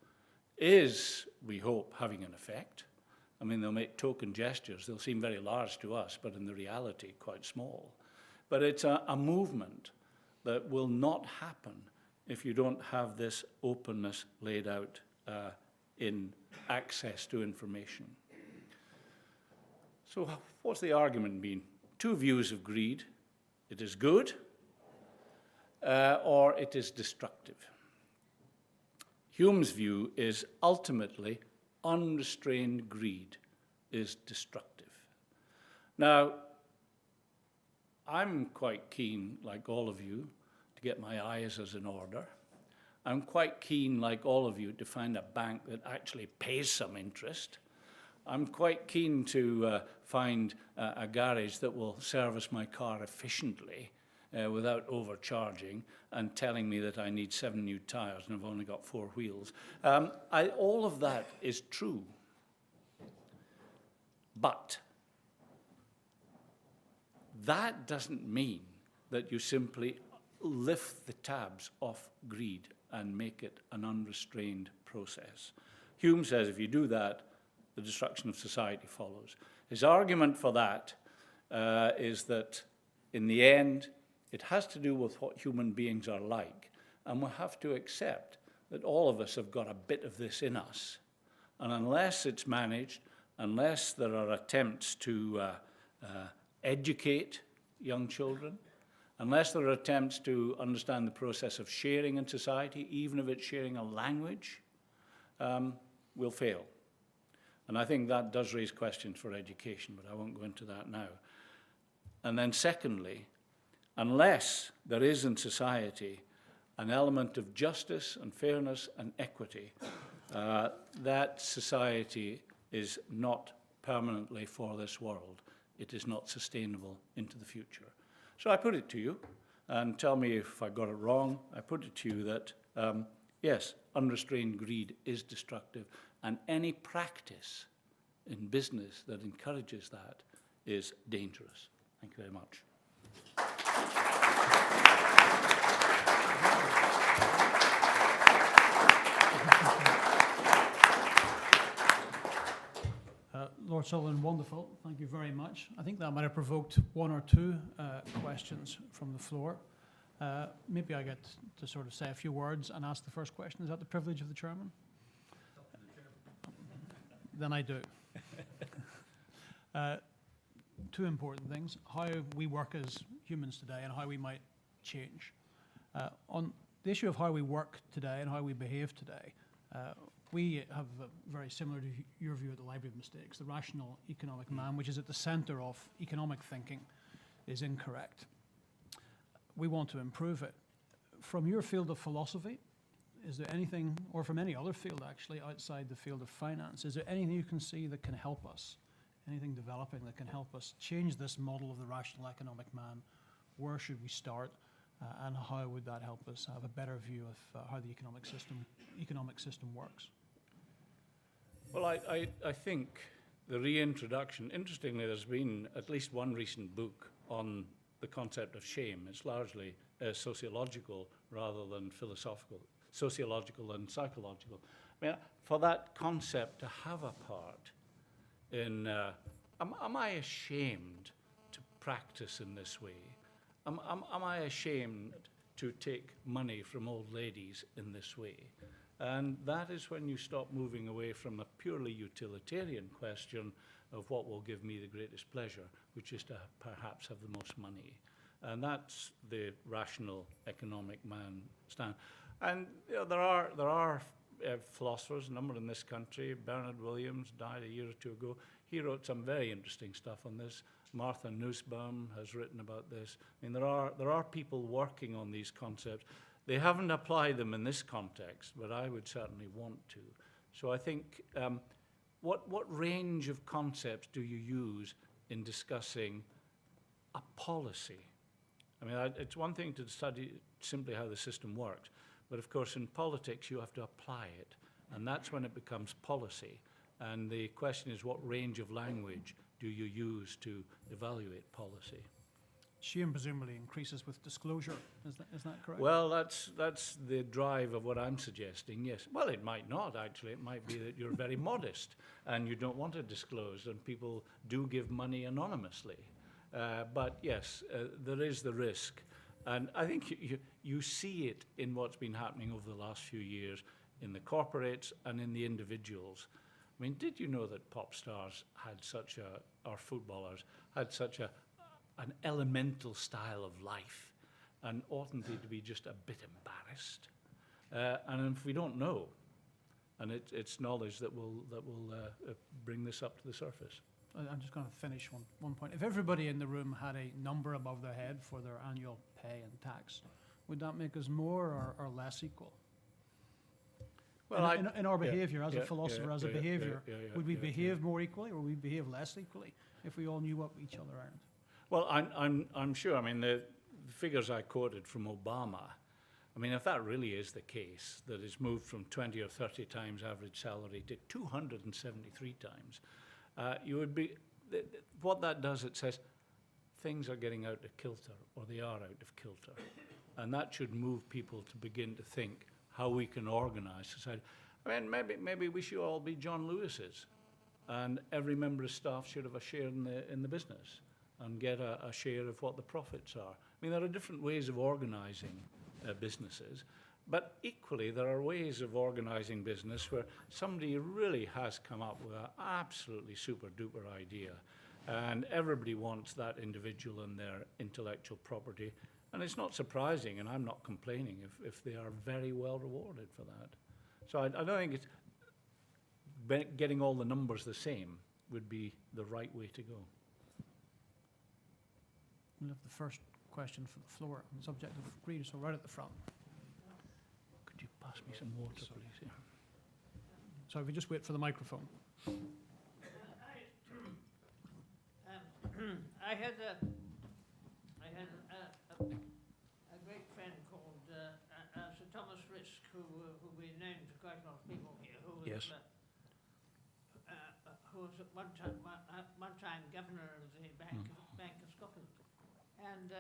is, we hope, having an effect. I mean, they'll make token gestures. They'll seem very large to us, but in the reality, quite small. But it's a movement that will not happen if you don't have this openness laid out in access to information. So what's the argument been? Two views of greed. It is good, or it is destructive. Hume's view is ultimately unrestrained greed is destructive. Now, I'm quite keen, like all of you, to get my ISAs in order. I'm quite keen, like all of you, to find a bank that actually pays some interest. I'm quite keen to find a garage that will service my car efficiently without overcharging and telling me that I need 7 new tires and I've only got 4 wheels. All of that is true. But that doesn't mean that you simply lift the tabs off greed and make it an unrestrained process. Hume says if you do that, the destruction of society follows. His argument for that is that in the end, it has to do with what human beings are like, and we'll have to accept that all of us have got a bit of this in us. And unless it's managed, unless there are attempts to educate young children, unless there are attempts to understand the process of sharing in society, even if it's sharing a language, we'll fail. And I think that does raise questions for education, but I won't go into that now. And then secondly, unless there is in society an element of justice and fairness and equity, that society is not permanently for this world. It is not sustainable into the future. So I put it to you, and tell me if I got it wrong. I put it to you that, yes, unrestrained greed is destructive, and any practice in business that encourages that is dangerous. Thank you very much. Lord Sutherland, wonderful. Thank you very much. I think that might have provoked 1 or 2 questions from the floor. Maybe I get to sort of say a few words and ask the first question. Is that the privilege of the chairman? Then I do. 2 important things: how we work as humans today and how we might change. On the issue of how we work today and how we behave today, we have very similar to your view of the library of mistakes. The rational economic man, which is at the center of economic thinking, is incorrect. We want to improve it. From your field of philosophy, is there anything, or from any other field actually, outside the field of finance, is there anything you can see that can help us, anything developing that can help us change this model of the rational economic man? Where should we start, and how would that help us have a better view of how the economic system works? Well, I think the reintroduction, interestingly, there's been at least one recent book on the concept of shame. It's largely sociological rather than philosophical, sociological and psychological. I mean, for that concept to have a part in, am I ashamed to practice in this way? Am I ashamed to take money from old ladies in this way? And that is when you stop moving away from a purely utilitarian question of what will give me the greatest pleasure, which is to perhaps have the most money. And that's the rational economic man stand. And you know, there are philosophers, a number in this country. Bernard Williams died a year or 2 ago. He wrote some very interesting stuff on this. Martha Nussbaum has written about this. I mean, there are people working on these concepts. They haven't applied them in this context, but I would certainly want to. So I think, what range of concepts do you use in discussing a policy? I mean, it's one thing to study simply how the system works, but of course in politics you have to apply it, and that's when it becomes policy. And the question is, what range of language do you use to evaluate policy? Shame presumably increases with disclosure. Is that correct? Well, that's the drive of what I'm suggesting, yes. Well, it might not, actually. It might be that you're very modest and you don't want to disclose, and people do give money anonymously. But yes, there is the risk. And I think you see it in what's been happening over the last few years in the corporates and in the individuals. I mean, did you know that pop stars had or footballers had such an elemental style of life, and oughtn't they to be just a bit embarrassed? And if we don't know, and it's knowledge that will bring this up to the surface. I'm just going to finish one point. If everybody in the room had a number above their head for their annual pay and tax, would that make us more or less equal? Well, in our behaviour, as a philosopher, as a behaviour, would we behave more equally, or would we behave less equally if we all knew what each other earned? Well, I'm sure. I mean, the figures I quoted from Obama, I mean, if that really is the case, that it's moved from 20 or 30 times average salary to 273 times, you would be, what that does, it says things are getting out of kilter, or they are out of kilter. And that should move people to begin to think how we can organise society. I mean, maybe we should all be John Lewis's, and every member of staff should have a share in the business and get a share of what the profits are. I mean, there are different ways of organising businesses, but equally there are ways of organising business where somebody really has come up with an absolutely super duper idea, and everybody wants that individual and their intellectual property. And it's not surprising, and I'm not complaining if they are very well rewarded for that. So I don't think it's getting all the numbers the same would be the right way to go. We'll have the first question for the floor on the subject of greed, so right at the front. Could you pass me some water, please? Yeah. So if we just wait for the microphone. I had a great friend called Sir Thomas Risk, who we known to quite a lot of people here, who was Yes. Who was at one time governor of the Bank of Scotland, and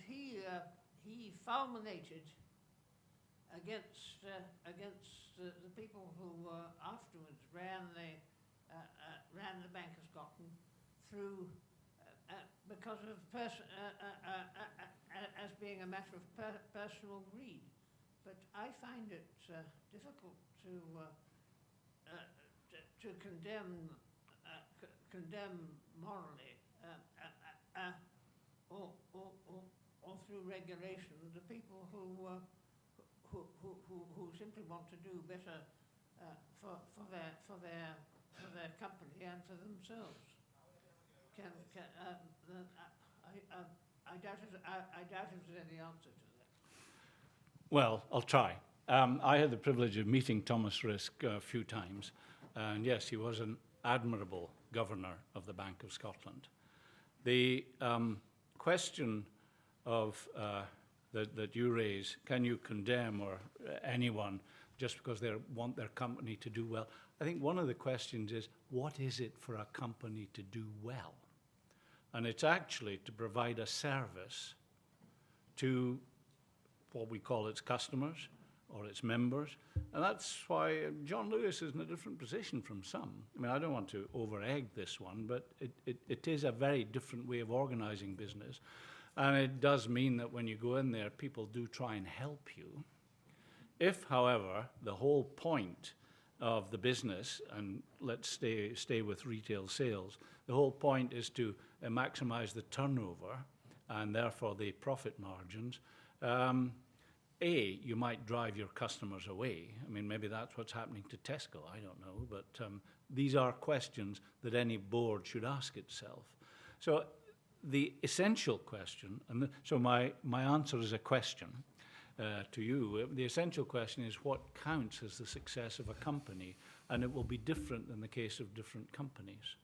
he fulminated against the people who afterwards ran the Bank of Scotland through. Because of as being a matter of personal greed, but I find it difficult to condemn morally or through regulation the people who simply want to do better for their company and for themselves. I doubt if there's any answer to that. Well, I'll try. I had the privilege of meeting Thomas Risk a few times, and yes, he was an admirable governor of the Bank of Scotland. The question of that you raise, can you condemn or anyone just because they want their company to do well? I think one of the questions is, what is it for a company to do well? And it's actually to provide a service to what we call its customers or its members. And that's why John Lewis is in a different position from some. I mean, I don't want to over-egg this one, but it is a very different way of organizing business. And it does mean that when you go in there, people do try and help you. If, however, the whole point of the business, and let's stay with retail sales, the whole point is to maximize the turnover and therefore the profit margins. You might drive your customers away. I mean, maybe that's what's happening to Tesco, I don't know, but these are questions that any board should ask itself. So the essential question, and so my answer is a question to you. The essential question is what counts as the success of a company, and it will be different in the case of different companies.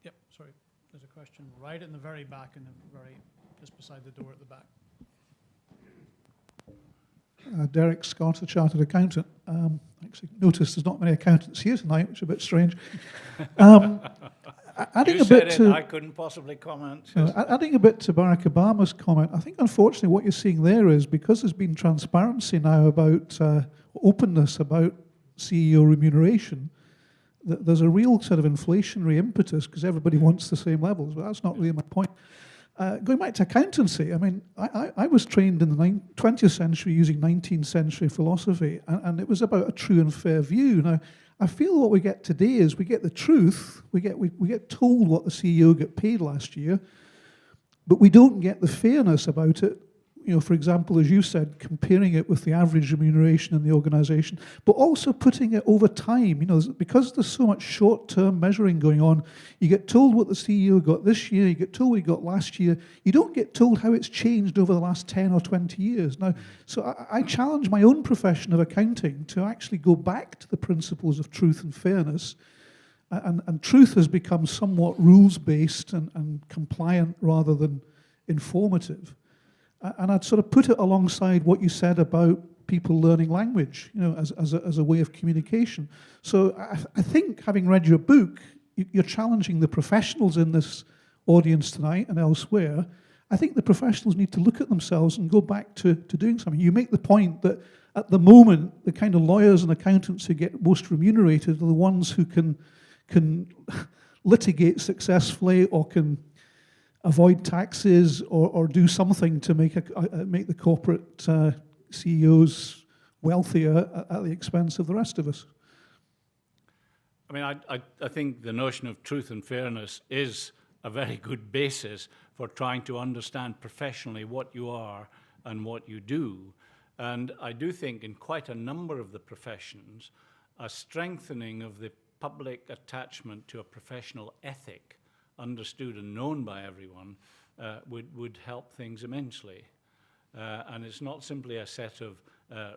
Yep, sorry. There's a question right in the very back, just beside the door at the back. Derek Scott, a chartered accountant. Actually, noticed there's not many accountants here tonight, which is a bit strange. Adding You a said bit it, to I couldn't possibly comment. adding a bit to Barack Obama's comment, I think unfortunately what you're seeing there is because there's been transparency now about openness about CEO remuneration, that there's a real sort of inflationary impetus because everybody wants the same levels. But that's not really my point. Going back to accountancy, I mean, I was trained in the 20th century using 19th century philosophy, and it was about a true and fair view. Now, I feel what we get today is we get the truth, we get told what the CEO got paid last year, but we don't get the fairness about it. You know, for example, as you said, comparing it with the average remuneration in the organisation, but also putting it over time. You know, because there's so much short-term measuring going on, you get told what the CEO got this year, you get told what he got last year. You don't get told how it's changed over the last 10 or 20 years. Now, so I challenge my own profession of accounting to actually go back to the principles of truth and fairness. And truth has become somewhat rules-based and compliant rather than informative. And I'd sort of put it alongside what you said about people learning language, you know, as a way of communication. So I think, having read your book, you're challenging the professionals in this audience tonight and elsewhere. I think the professionals need to look at themselves and go back to doing something. You make the point that at the moment, the kind of lawyers and accountants who get most remunerated are the ones who can litigate successfully or can avoid taxes or do something to make the corporate CEOs wealthier at the expense of the rest of us. I mean, I think the notion of truth and fairness is a very good basis for trying to understand professionally what you are and what you do. And I do think in quite a number of the professions, a strengthening of the public attachment to a professional ethic understood and known by everyone, would help things immensely. And it's not simply a set of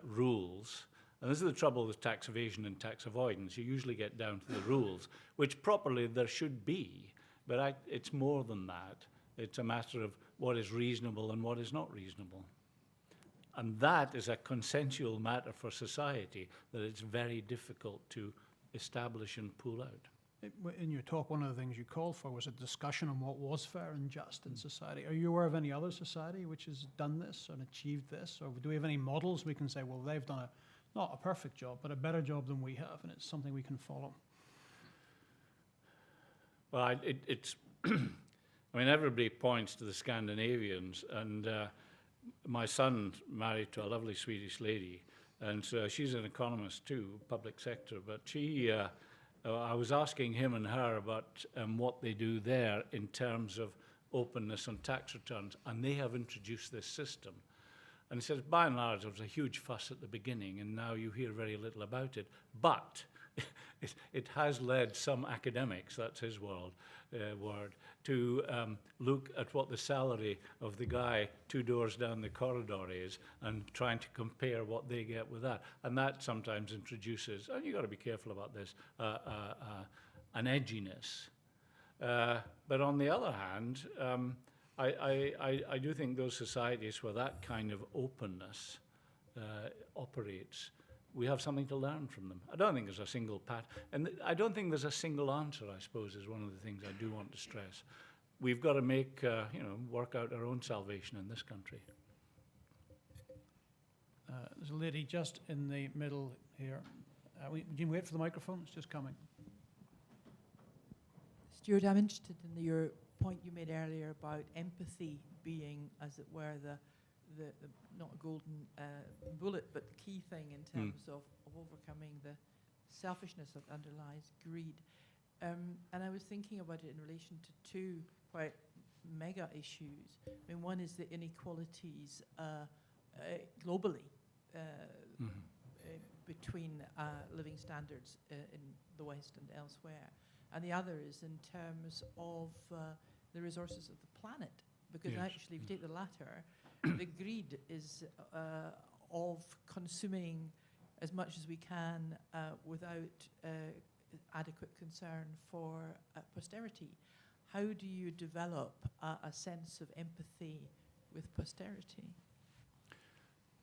rules. And this is the trouble with tax evasion and tax avoidance. You usually get down to the rules, which properly there should be, but it's more than that. It's a matter of what is reasonable and what is not reasonable. And that is a consensual matter for society that it's very difficult to establish and pull out. In your talk, one of the things you called for was a discussion on what was fair and just in society. Are you aware of any other society which has done this and achieved this? Or do we have any models we can say, well, they've done not a perfect job, but a better job than we have, and it's something we can follow? Well, it's I mean, everybody points to the Scandinavians, and my son married to a lovely Swedish lady, and so she's an economist too, public sector, but she... I was asking him and her about what they do there in terms of openness on tax returns, and they have introduced this system. And he says, by and large, there was a huge fuss at the beginning, and now you hear very little about it. But it has led some academics, that's his word, to look at what the salary of the guy 2 doors down the corridor is and trying to compare what they get with that. And that sometimes introduces, and you've got to be careful about this, an edginess. But on the other hand, I do think those societies where that kind of openness operates, we have something to learn from them. I don't think there's a single path, and I don't think there's a single answer, I suppose, is one of the things I do want to stress. We've got to make, work out our own salvation in this country. There's a lady just in the middle here. Can you wait for the microphone? It's just coming. Stewart, I'm interested in your point you made earlier about empathy being, as it were, the not a golden bullet, but the key thing in terms of overcoming the selfishness that underlies greed. And I was thinking about it in relation to two quite mega issues. I mean, one is the inequalities globally between living standards in the West and elsewhere. and the other is in terms of the resources of the planet. Because Yes. actually, if you take the latter, the greed is of consuming as much as we can without adequate concern for posterity. How do you develop a sense of empathy with posterity?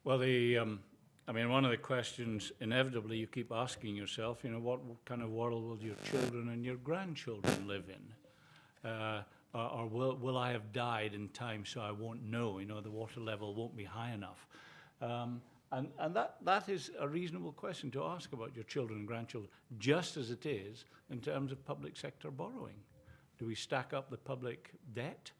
Well, I mean, one of the questions inevitably you keep asking yourself, you know, what kind of world will your children and your grandchildren live in? Or will I have died in time so I won't know, you know, the water level won't be high enough? And that is a reasonable question to ask about your children and grandchildren, just as it is in terms of public sector borrowing. Do we stack up the public debt?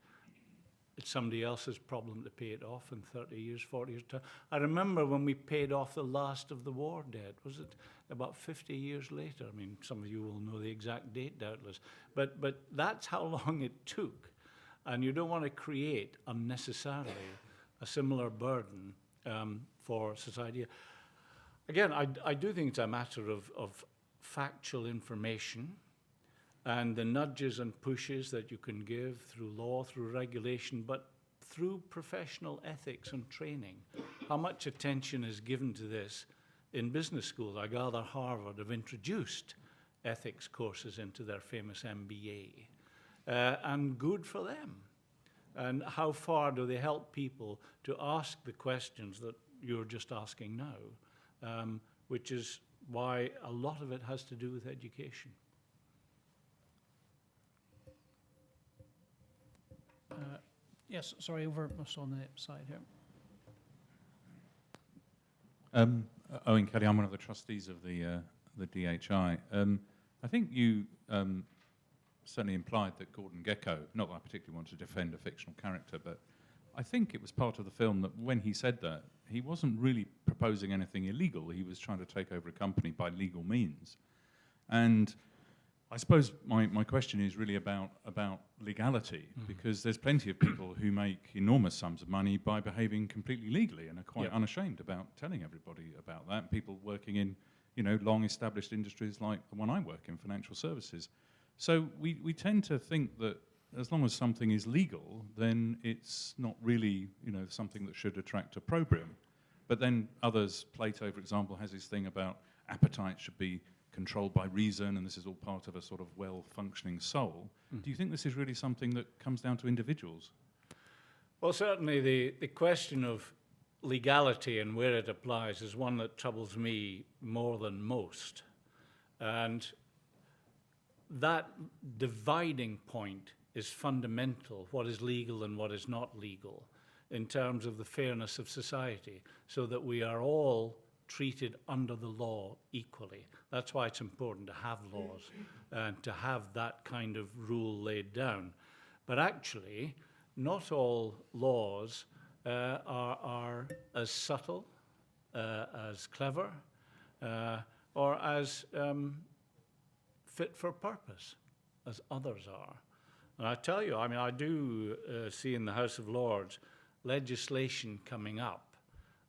It's somebody else's problem to pay it off in 30 years, 40 years' time. I remember when we paid off the last of the war debt. Was it about 50 years later? I mean, some of you will know the exact date, doubtless. But that's how long it took. And you don't want to create unnecessarily a similar burden for society. Again, I do think it's a matter of factual information and the nudges and pushes that you can give through law, through regulation, but through professional ethics and training. How much attention is given to this in business schools? I gather Harvard have introduced ethics courses into their famous MBA, and good for them. And how far do they help people to ask the questions that you're just asking now, which is why a lot of it has to do with education. Yes, sorry, over just on the side here. Owen Kelly, I'm one of the trustees of the DHI. I think you certainly implied that Gordon Gekko, not that I particularly want to defend a fictional character, but I think it was part of the film that when he said that, he wasn't really proposing anything illegal. He was trying to take over a company by legal means. And I suppose my question is really about legality, because there's plenty of people who make enormous sums of money by behaving completely legally and are quite unashamed about telling everybody about that. People working in, you know, long-established industries like the one I work in, financial services. So we tend to think that as long as something is legal, then it's not really, you know, something that should attract opprobrium. But then others, Plato, for example, has this thing about appetite should be controlled by reason, and this is all part of a sort of well-functioning soul. Do you think this is really something that comes down to individuals? Well, certainly the question of legality and where it applies is one that troubles me more than most. And that dividing point is fundamental, what is legal and what is not legal, in terms of the fairness of society, so that we are all treated under the law equally. That's why it's important to have laws and to have that kind of rule laid down. But actually, not all laws are as subtle, as clever, or as fit for purpose as others are. And I tell you, I mean, I do see in the House of Lords legislation coming up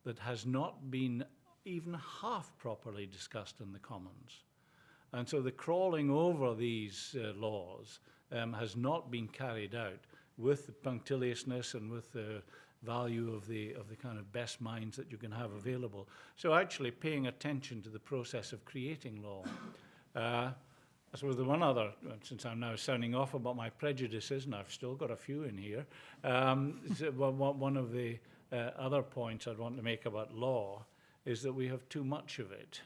that has not been even half properly discussed in the Commons. And so the crawling over these laws has not been carried out with the punctiliousness and with the value of the kind of best minds that you can have available. So actually paying attention to the process of creating law. I suppose the one other, since I'm now sounding off about my prejudices, and I've still got a few in here, one of the other points I'd want to make about law is that we have too much of it.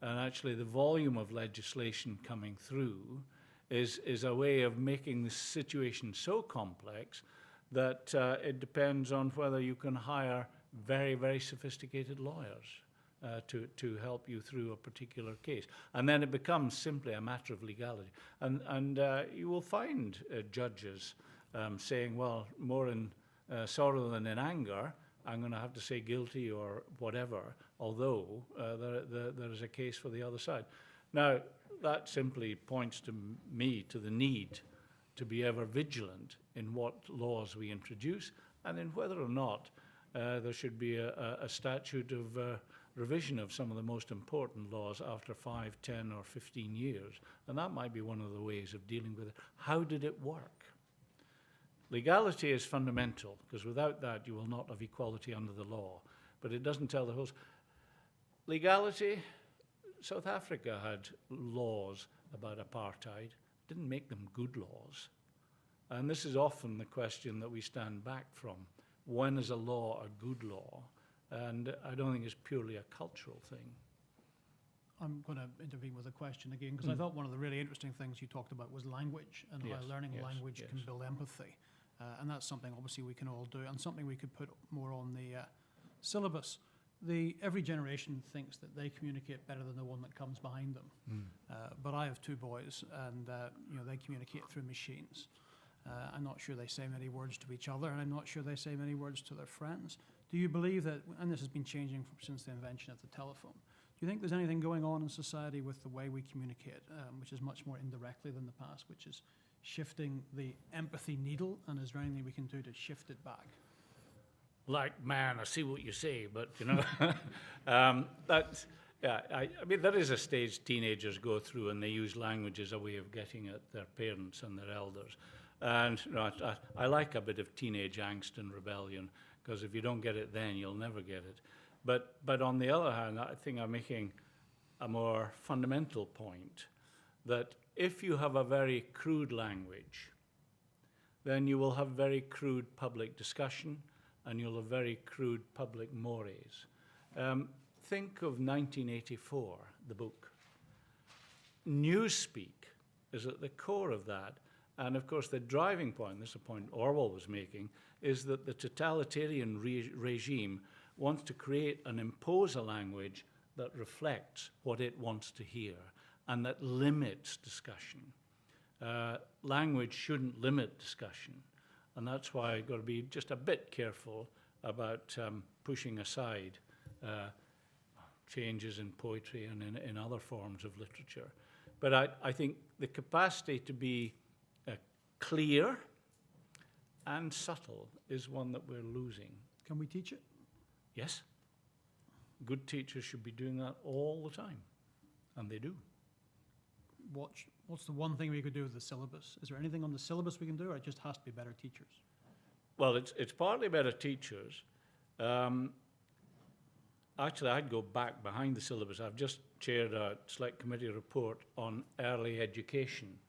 And actually the volume of legislation coming through is a way of making the situation so complex that it depends on whether you can hire very, very sophisticated lawyers to help you through a particular case. And then it becomes simply a matter of legality. And you will find judges saying, well, more in sorrow than in anger, I'm going to have to say guilty or whatever, although there is a case for the other side. Now, that simply points to me to the need to be ever vigilant in what laws we introduce and in whether or not there should be a statute of revision of some of the most important laws after 5, 10, or 15 years. And that might be one of the ways of dealing with it. How did it work? Legality is fundamental, because without that you will not have equality under the law. But it doesn't tell the whole. Legality, South Africa had laws about apartheid, didn't make them good laws. And this is often the question that we stand back from. When is a law a good law? And I don't think it's purely a cultural thing. I'm going to intervene with a question again, because I thought one of the really interesting things you talked about was language, and Yes, how learning yes, language yes. can build empathy. And that's something obviously we can all do, and something we could put more on the syllabus. Every generation thinks that they communicate better than the one that comes behind them. But I have 2 boys, and they communicate through machines. I'm not sure they say many words to each other, and I'm not sure they say many words to their friends. Do you believe that, and this has been changing since the invention of the telephone, do you think there's anything going on in society with the way we communicate, which is much more indirectly than the past, which is shifting the empathy needle, and is there anything we can do to shift it back? Like, man, I see what you say, but, I mean, there is a stage teenagers go through, and they use language as a way of getting at their parents and their elders. And I like a bit of teenage angst and rebellion, because if you don't get it then, you'll never get it. But on the other hand, I think I'm making a more fundamental point, that if you have a very crude language, then you will have very crude public discussion, and you'll have very crude public mores. Think of 1984, the book. Newspeak is at the core of that. And of course, the driving point, this is a point Orwell was making, is that the totalitarian regime wants to create and impose a language that reflects what it wants to hear and that limits discussion. Language shouldn't limit discussion. And that's why I've got to be just a bit careful about pushing aside changes in poetry and in other forms of literature. But I think the capacity to be clear and subtle is one that we're losing. Can we teach it? Yes. Good teachers should be doing that all the time, and they do. What's the one thing we could do with the syllabus? Is there anything on the syllabus we can do, or it just has to be better teachers? Well, it's partly better teachers. Actually, I'd go back behind the syllabus. I've just chaired a select committee report on early education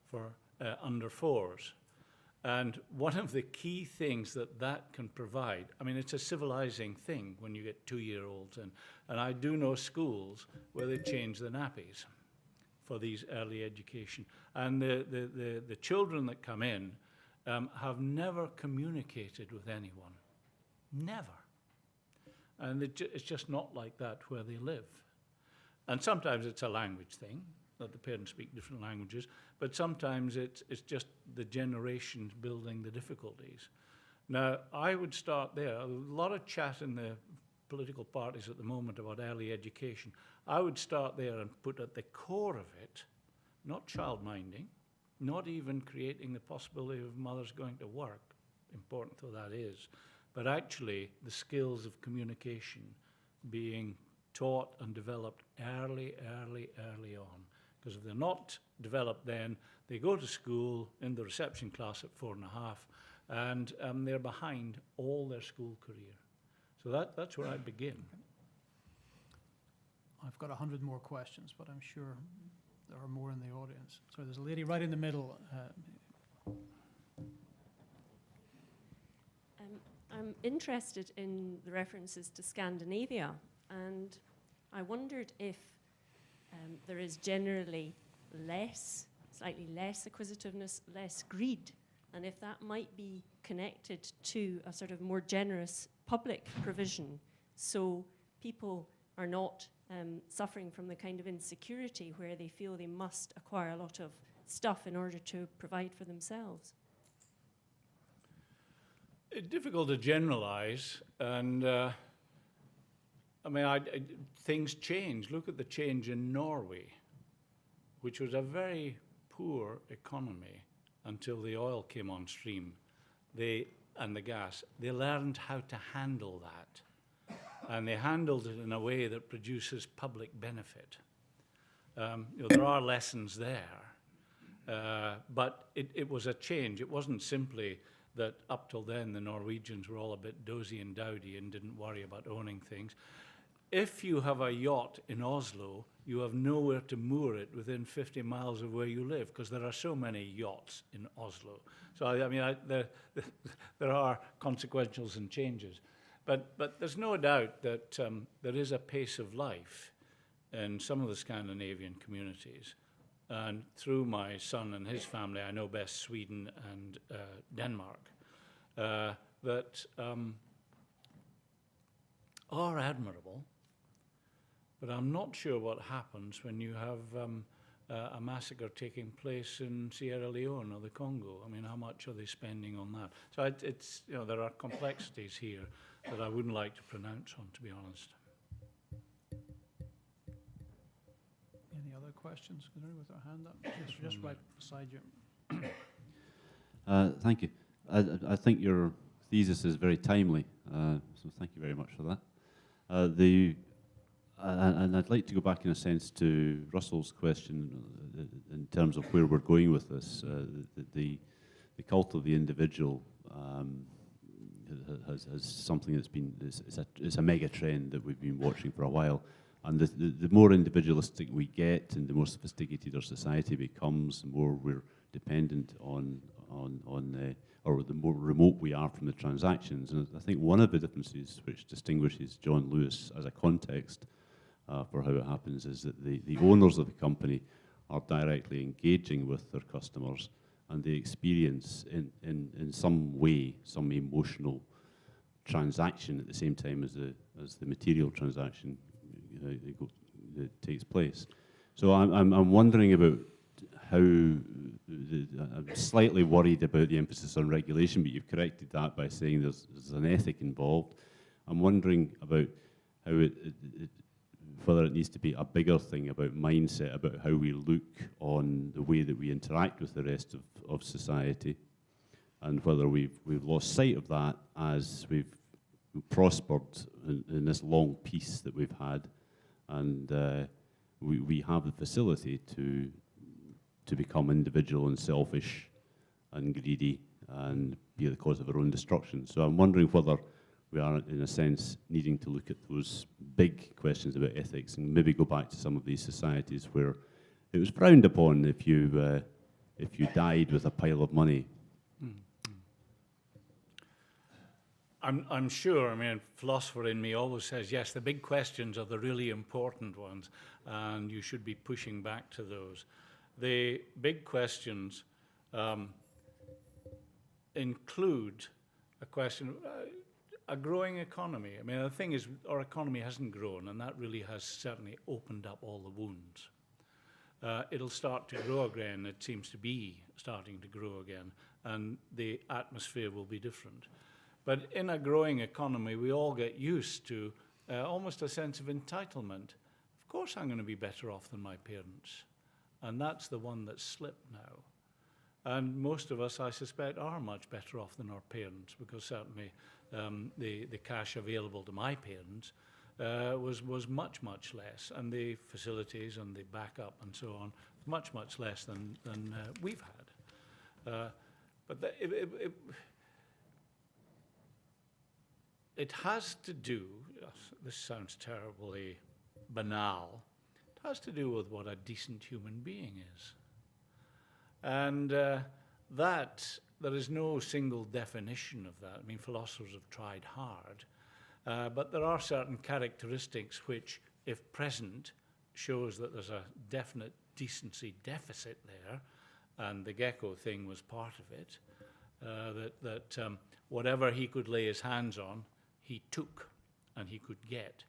for under 4s. And one of the key things that can provide, I mean, it's a civilizing thing when you get 2-year-olds in. And I do know schools where they change the nappies for these early education. And the children that come in have never communicated with anyone. Never. And it's just not like that where they live. And sometimes it's a language thing, that the parents speak different languages, but sometimes it's just the generations building the difficulties. Now, I would start there. A lot of chat in the political parties at the moment about early education. I would start there and put at the core of it, not child minding, not even creating the possibility of mothers going to work, important though that is, but actually the skills of communication being taught and developed early on. Because if they're not developed then, they go to school in the reception class at 4.5, and they're behind all their school career. So that's where I begin. I've got 100 more questions, but I'm sure there are more in the audience. So there's a lady right in the middle. I'm interested in the references to Scandinavia, and I wondered if there is generally slightly less acquisitiveness, less greed, and if that might be connected to a sort of more generous public provision, so people are not suffering from the kind of insecurity where they feel they must acquire a lot of stuff in order to provide for themselves. It's difficult to generalize, and I mean, things change. Look at the change in Norway, which was a very poor economy until the oil came on stream, and the gas. They learned how to handle that. and they handled it in a way that produces public benefit. There are lessons there, but it was a change. It wasn't simply that up till then the Norwegians were all a bit dozy and dowdy and didn't worry about owning things. If you have a yacht in Oslo, you have nowhere to moor it within 50 miles of where you live, because there are so many yachts in Oslo. So, there are consequentials and changes. But there's no doubt that there is a pace of life in some of the Scandinavian communities. And through my son and his family, I know best Sweden and Denmark, that are admirable. But I'm not sure what happens when you have a massacre taking place in Sierra Leone or the Congo. I mean, how much are they spending on that? So it's there are complexities here that I wouldn't like to pronounce on, to be honest. Any other questions? Is there anyone with their hand up? Just right beside you. Thank you. I think your thesis is very timely, so thank you very much for that. And I'd like to go back in a sense to Russell's question in terms of where we're going with this. The cult of the individual has something that's been, it's a mega trend that we've been watching for a while. And the more individualistic we get and the more sophisticated our society becomes, the more we're dependent on or the more remote we are from the transactions. And I think one of the differences which distinguishes John Lewis as a context for how it happens is that the owners of the company are directly engaging with their customers, and they experience in some way some emotional transaction at the same time as the material transaction that takes place. So I'm wondering about how I'm slightly worried about the emphasis on regulation, but you've corrected that by saying there's an ethic involved. I'm wondering about how whether it needs to be a bigger thing about mindset, about how we look on the way that we interact with the rest of society, and whether we've lost sight of that as we've prospered in this long peace that we've had, and we have the facility to become individual and selfish and greedy and be the cause of our own destruction. So I'm wondering whether we are, in a sense, needing to look at those big questions about ethics and maybe go back to some of these societies where it was frowned upon if you died with a pile of money. I'm sure, I mean, philosopher in me always says, yes, the big questions are the really important ones, and you should be pushing back to those. The big questions include a question, a growing economy. I mean, the thing is, our economy hasn't grown, and that really has certainly opened up all the wounds. It'll start to grow again. It seems to be starting to grow again, and the atmosphere will be different. But in a growing economy, we all get used to almost a sense of entitlement. Of course I'm going to be better off than my parents. And that's the one that's slipped now. And most of us, I suspect, are much better off than our parents, because certainly the cash available to my parents was much, much less. And the facilities and the backup and so on, much, much less than we've had. But it has to do, this sounds terribly banal, it has to do with what a decent human being is. And that, there is no single definition of that. I mean, philosophers have tried hard, but there are certain characteristics which, if present, shows that there's a definite decency deficit there, and the Gekko thing was part of it, that whatever he could lay his hands on, he took and he could get,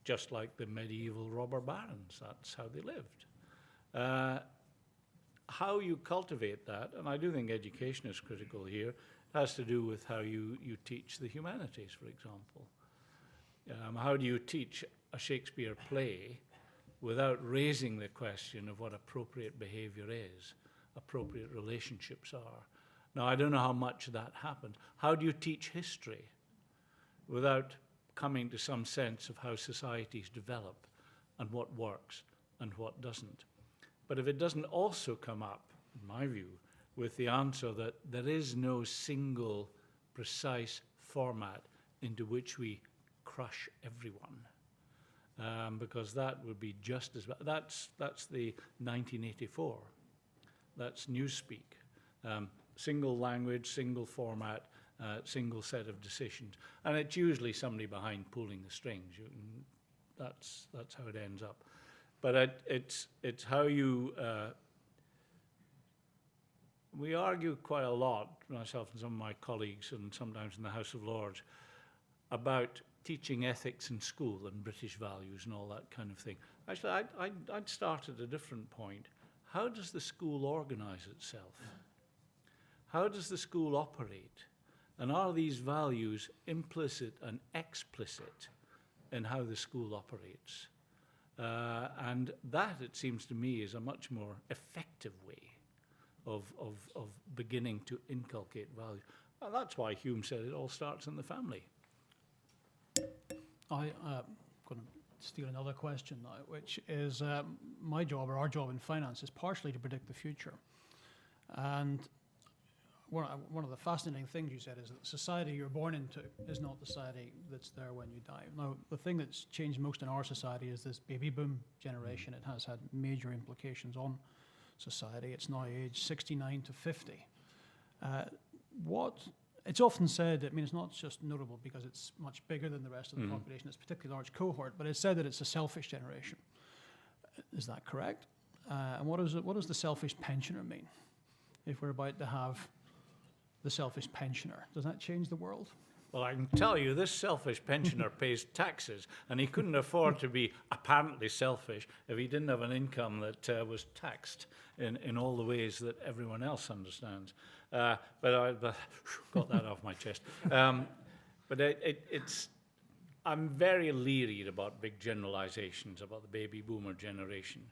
just like the medieval robber barons. That's how they lived. How you cultivate that, and I do think education is critical here, has to do with how you teach the humanities, for example. How do you teach a Shakespeare play without raising the question of what appropriate behavior is, appropriate relationships are? Now, I don't know how much that happened. How do you teach history without coming to some sense of how societies develop and what works and what doesn't. But if it doesn't also come up, in my view, with the answer that there is no single precise format into which we crush everyone, because that would be just as bad. That's the 1984. That's Newspeak. Single language, single format, single set of decisions. And it's usually somebody behind pulling the strings. That's how it ends up. But it's how you... we argue quite a lot, myself and some of my colleagues, and sometimes in the House of Lords, about teaching ethics in school and British values and all that kind of thing. Actually, I'd start at a different point. How does the school organize itself? How does the school operate? And are these values implicit and explicit in how the school operates? And that, it seems to me, is a much more effective way of beginning to inculcate value. Well, that's why Hume said it all starts in the family. I'm going to steal another question now, which is my job, or our job in finance, is partially to predict the future. And one of the fascinating things you said is that the society you're born into is not the society that's there when you die. Now, the thing that's changed most in our society is this baby boom generation. It has had major implications on society. It's now aged 69 to 50. It's often said, I mean, it's not just notable because it's much bigger than the rest of the population, it's a particularly large cohort, but it's said that it's a selfish generation. Is that correct? And what does the selfish pensioner mean? If we're about to have the selfish pensioner, does that change the world? Well, I can tell you, this selfish pensioner pays taxes, and he couldn't afford to be apparently selfish if he didn't have an income that was taxed in all the ways that everyone else understands. But I got that off my chest. But I'm very leery about big generalizations about the baby boomer generation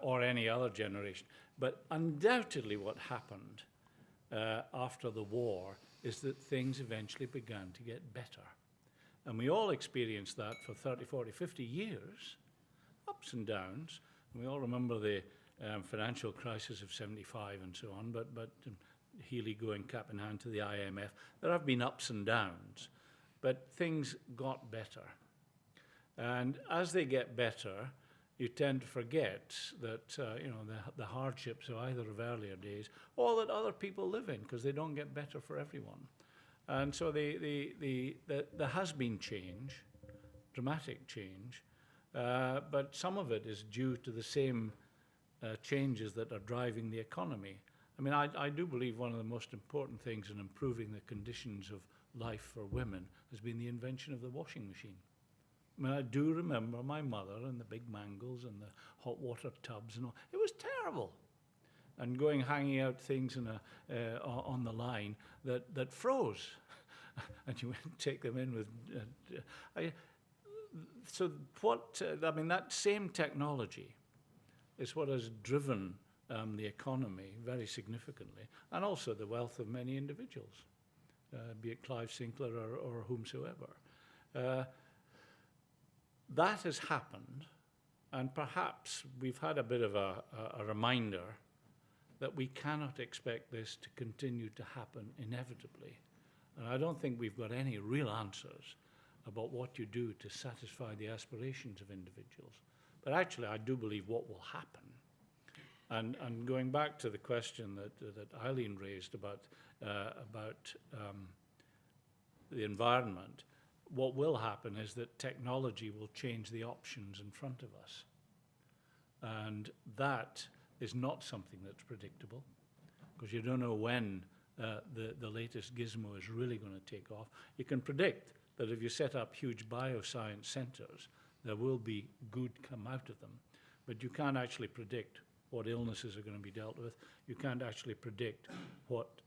or any other generation. But undoubtedly what happened after the war is that things eventually began to get better. And we all experienced that for 30, 40, 50 years, ups and downs. And we all remember the financial crisis of 75 and so on, but Healy going cap in hand to the IMF. There have been ups and downs, but things got better. And as they get better, you tend to forget that the hardships of either of earlier days, or that other people live in, because they don't get better for everyone. And so there has been change, dramatic change, but some of it is due to the same changes that are driving the economy. I mean, I do believe one of the most important things in improving the conditions of life for women has been the invention of the washing machine. I mean, I do remember my mother and the big mangles and the hot water tubs and all. It was terrible. And hanging out things on the line that froze. And you went to take them in with... that same technology is what has driven the economy very significantly, and also the wealth of many individuals, be it Clive Sinclair or whomsoever. That has happened, and perhaps we've had a bit of a reminder that we cannot expect this to continue to happen inevitably. And I don't think we've got any real answers about what you do to satisfy the aspirations of individuals. But actually, I do believe what will happen. And going back to the question that Eileen raised about the environment, what will happen is that technology will change the options in front of us. And that is not something that's predictable, because you don't know when the latest gizmo is really going to take off. You can predict that if you set up huge bioscience centers, there will be good come out of them. But you can't actually predict what illnesses are going to be dealt with. You can't actually predict what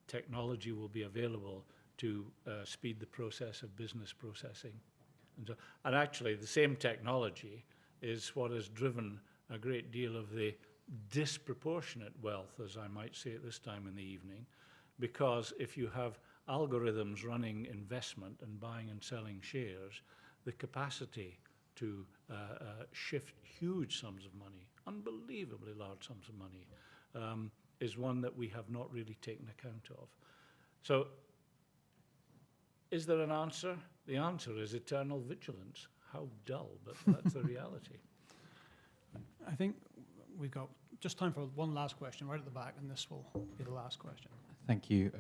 technology will be available to speed the process of business processing. And actually, the same technology is what has driven a great deal of the disproportionate wealth, as I might say at this time in the evening, because if you have algorithms running investment and buying and selling shares, the capacity to shift huge sums of money, unbelievably large sums of money, is one that we have not really taken account of. So, is there an answer? The answer is eternal vigilance. How dull, but that's the reality. I think we've got just time for one last question right at the back, and this will be the last question. Thank you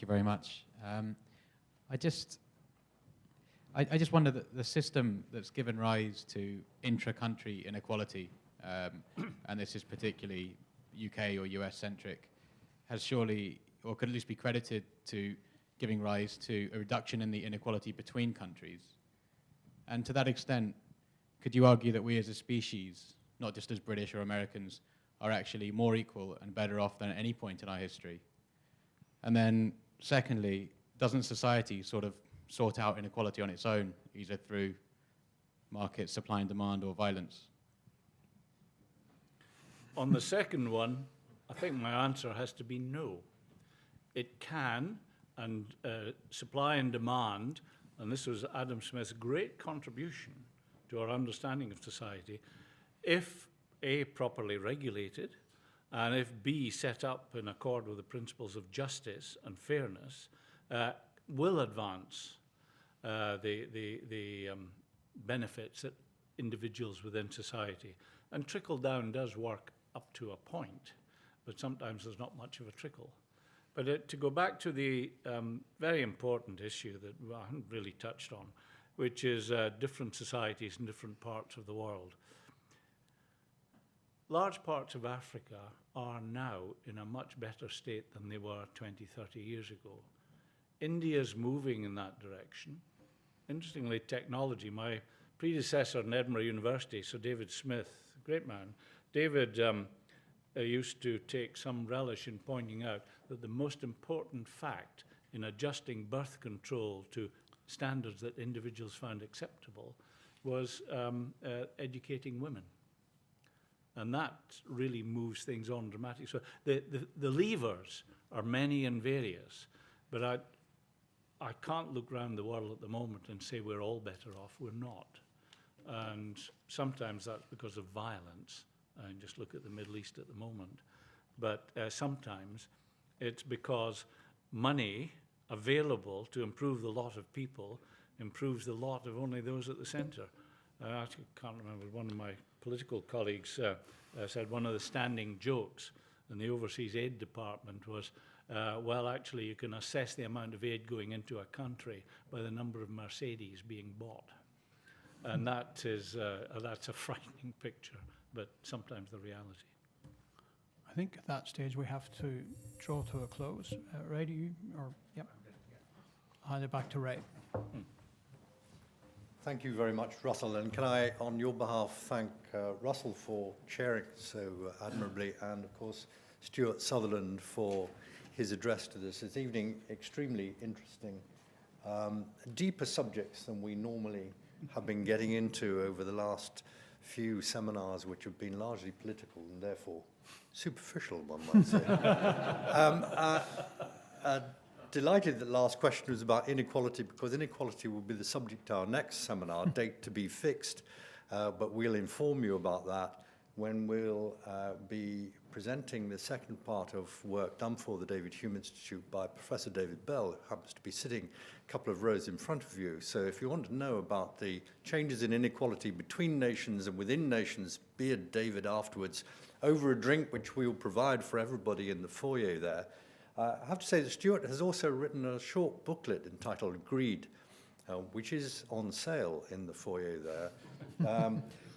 very much. I just wonder that the system that's given rise to intra-country inequality, and this is particularly UK or US centric, has surely, or could at least be credited to giving rise to a reduction in the inequality between countries. And to that extent, could you argue that we as a species, not just as British or Americans, are actually more equal and better off than at any point in our history? And then secondly, doesn't society sort of sort out inequality on its own, either through market supply and demand or violence? On the second one, I think my answer has to be no. It can, and supply and demand, and this was Adam Smith's great contribution to our understanding of society, if A, properly regulated, and if B, set up in accord with the principles of justice and fairness, will advance the benefits that individuals within society. And trickle down does work up to a point, but sometimes there's not much of a trickle. But to go back to the very important issue that I haven't really touched on, which is different societies in different parts of the world. Large parts of Africa are now in a much better state than they were 20, 30 years ago. India's moving in that direction. Interestingly, technology, my predecessor in Edinburgh University, Sir David Smith, great man, David used to take some relish in pointing out that the most important fact in adjusting birth control to standards that individuals found acceptable was educating women. And that really moves things on dramatically. So the levers are many and various, but I can't look around the world at the moment and say we're all better off. We're not. And sometimes that's because of violence. And just look at the Middle East at the moment. But sometimes it's because money available to improve the lot of people improves the lot of only those at the center. I actually can't remember, one of my political colleagues said one of the standing jokes in the Overseas Aid Department was, well, actually, you can assess the amount of aid going into a country by the number of Mercedes being bought. And that is, that's a frightening picture, but sometimes the reality. I think at that stage we have to draw to a close. Ray, do you? Or, yep. I'll hand it back to Ray. Thank you very much, Russell. And can I, on your behalf, thank Russell for chairing so admirably, and of course, Stewart Sutherland for his address to this evening. Extremely interesting, deeper subjects than we normally have been getting into over the last few seminars, which have been largely political and therefore superficial, one might say. Delighted that the last question was about inequality, because inequality will be the subject of our next seminar, date to be fixed, but we'll inform you about that when we'll be presenting the second part of work done for the David Hume Institute by Professor David Bell, who happens to be sitting a couple of rows in front of you. So if you want to know about the changes in inequality between nations and within nations, beard David afterwards over a drink, which we'll provide for everybody in the foyer there. I have to say that Stewart has also written a short booklet entitled Greed, which is on sale in the foyer there.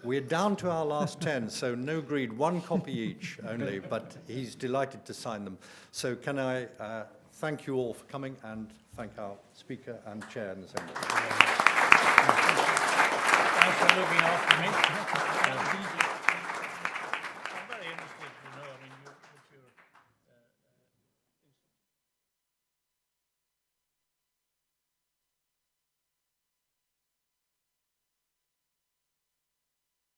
We're down to our last 10, so no greed, one copy each only, but he's delighted to sign them. So can I thank you all for coming, and thank our speaker and chair in the assembly.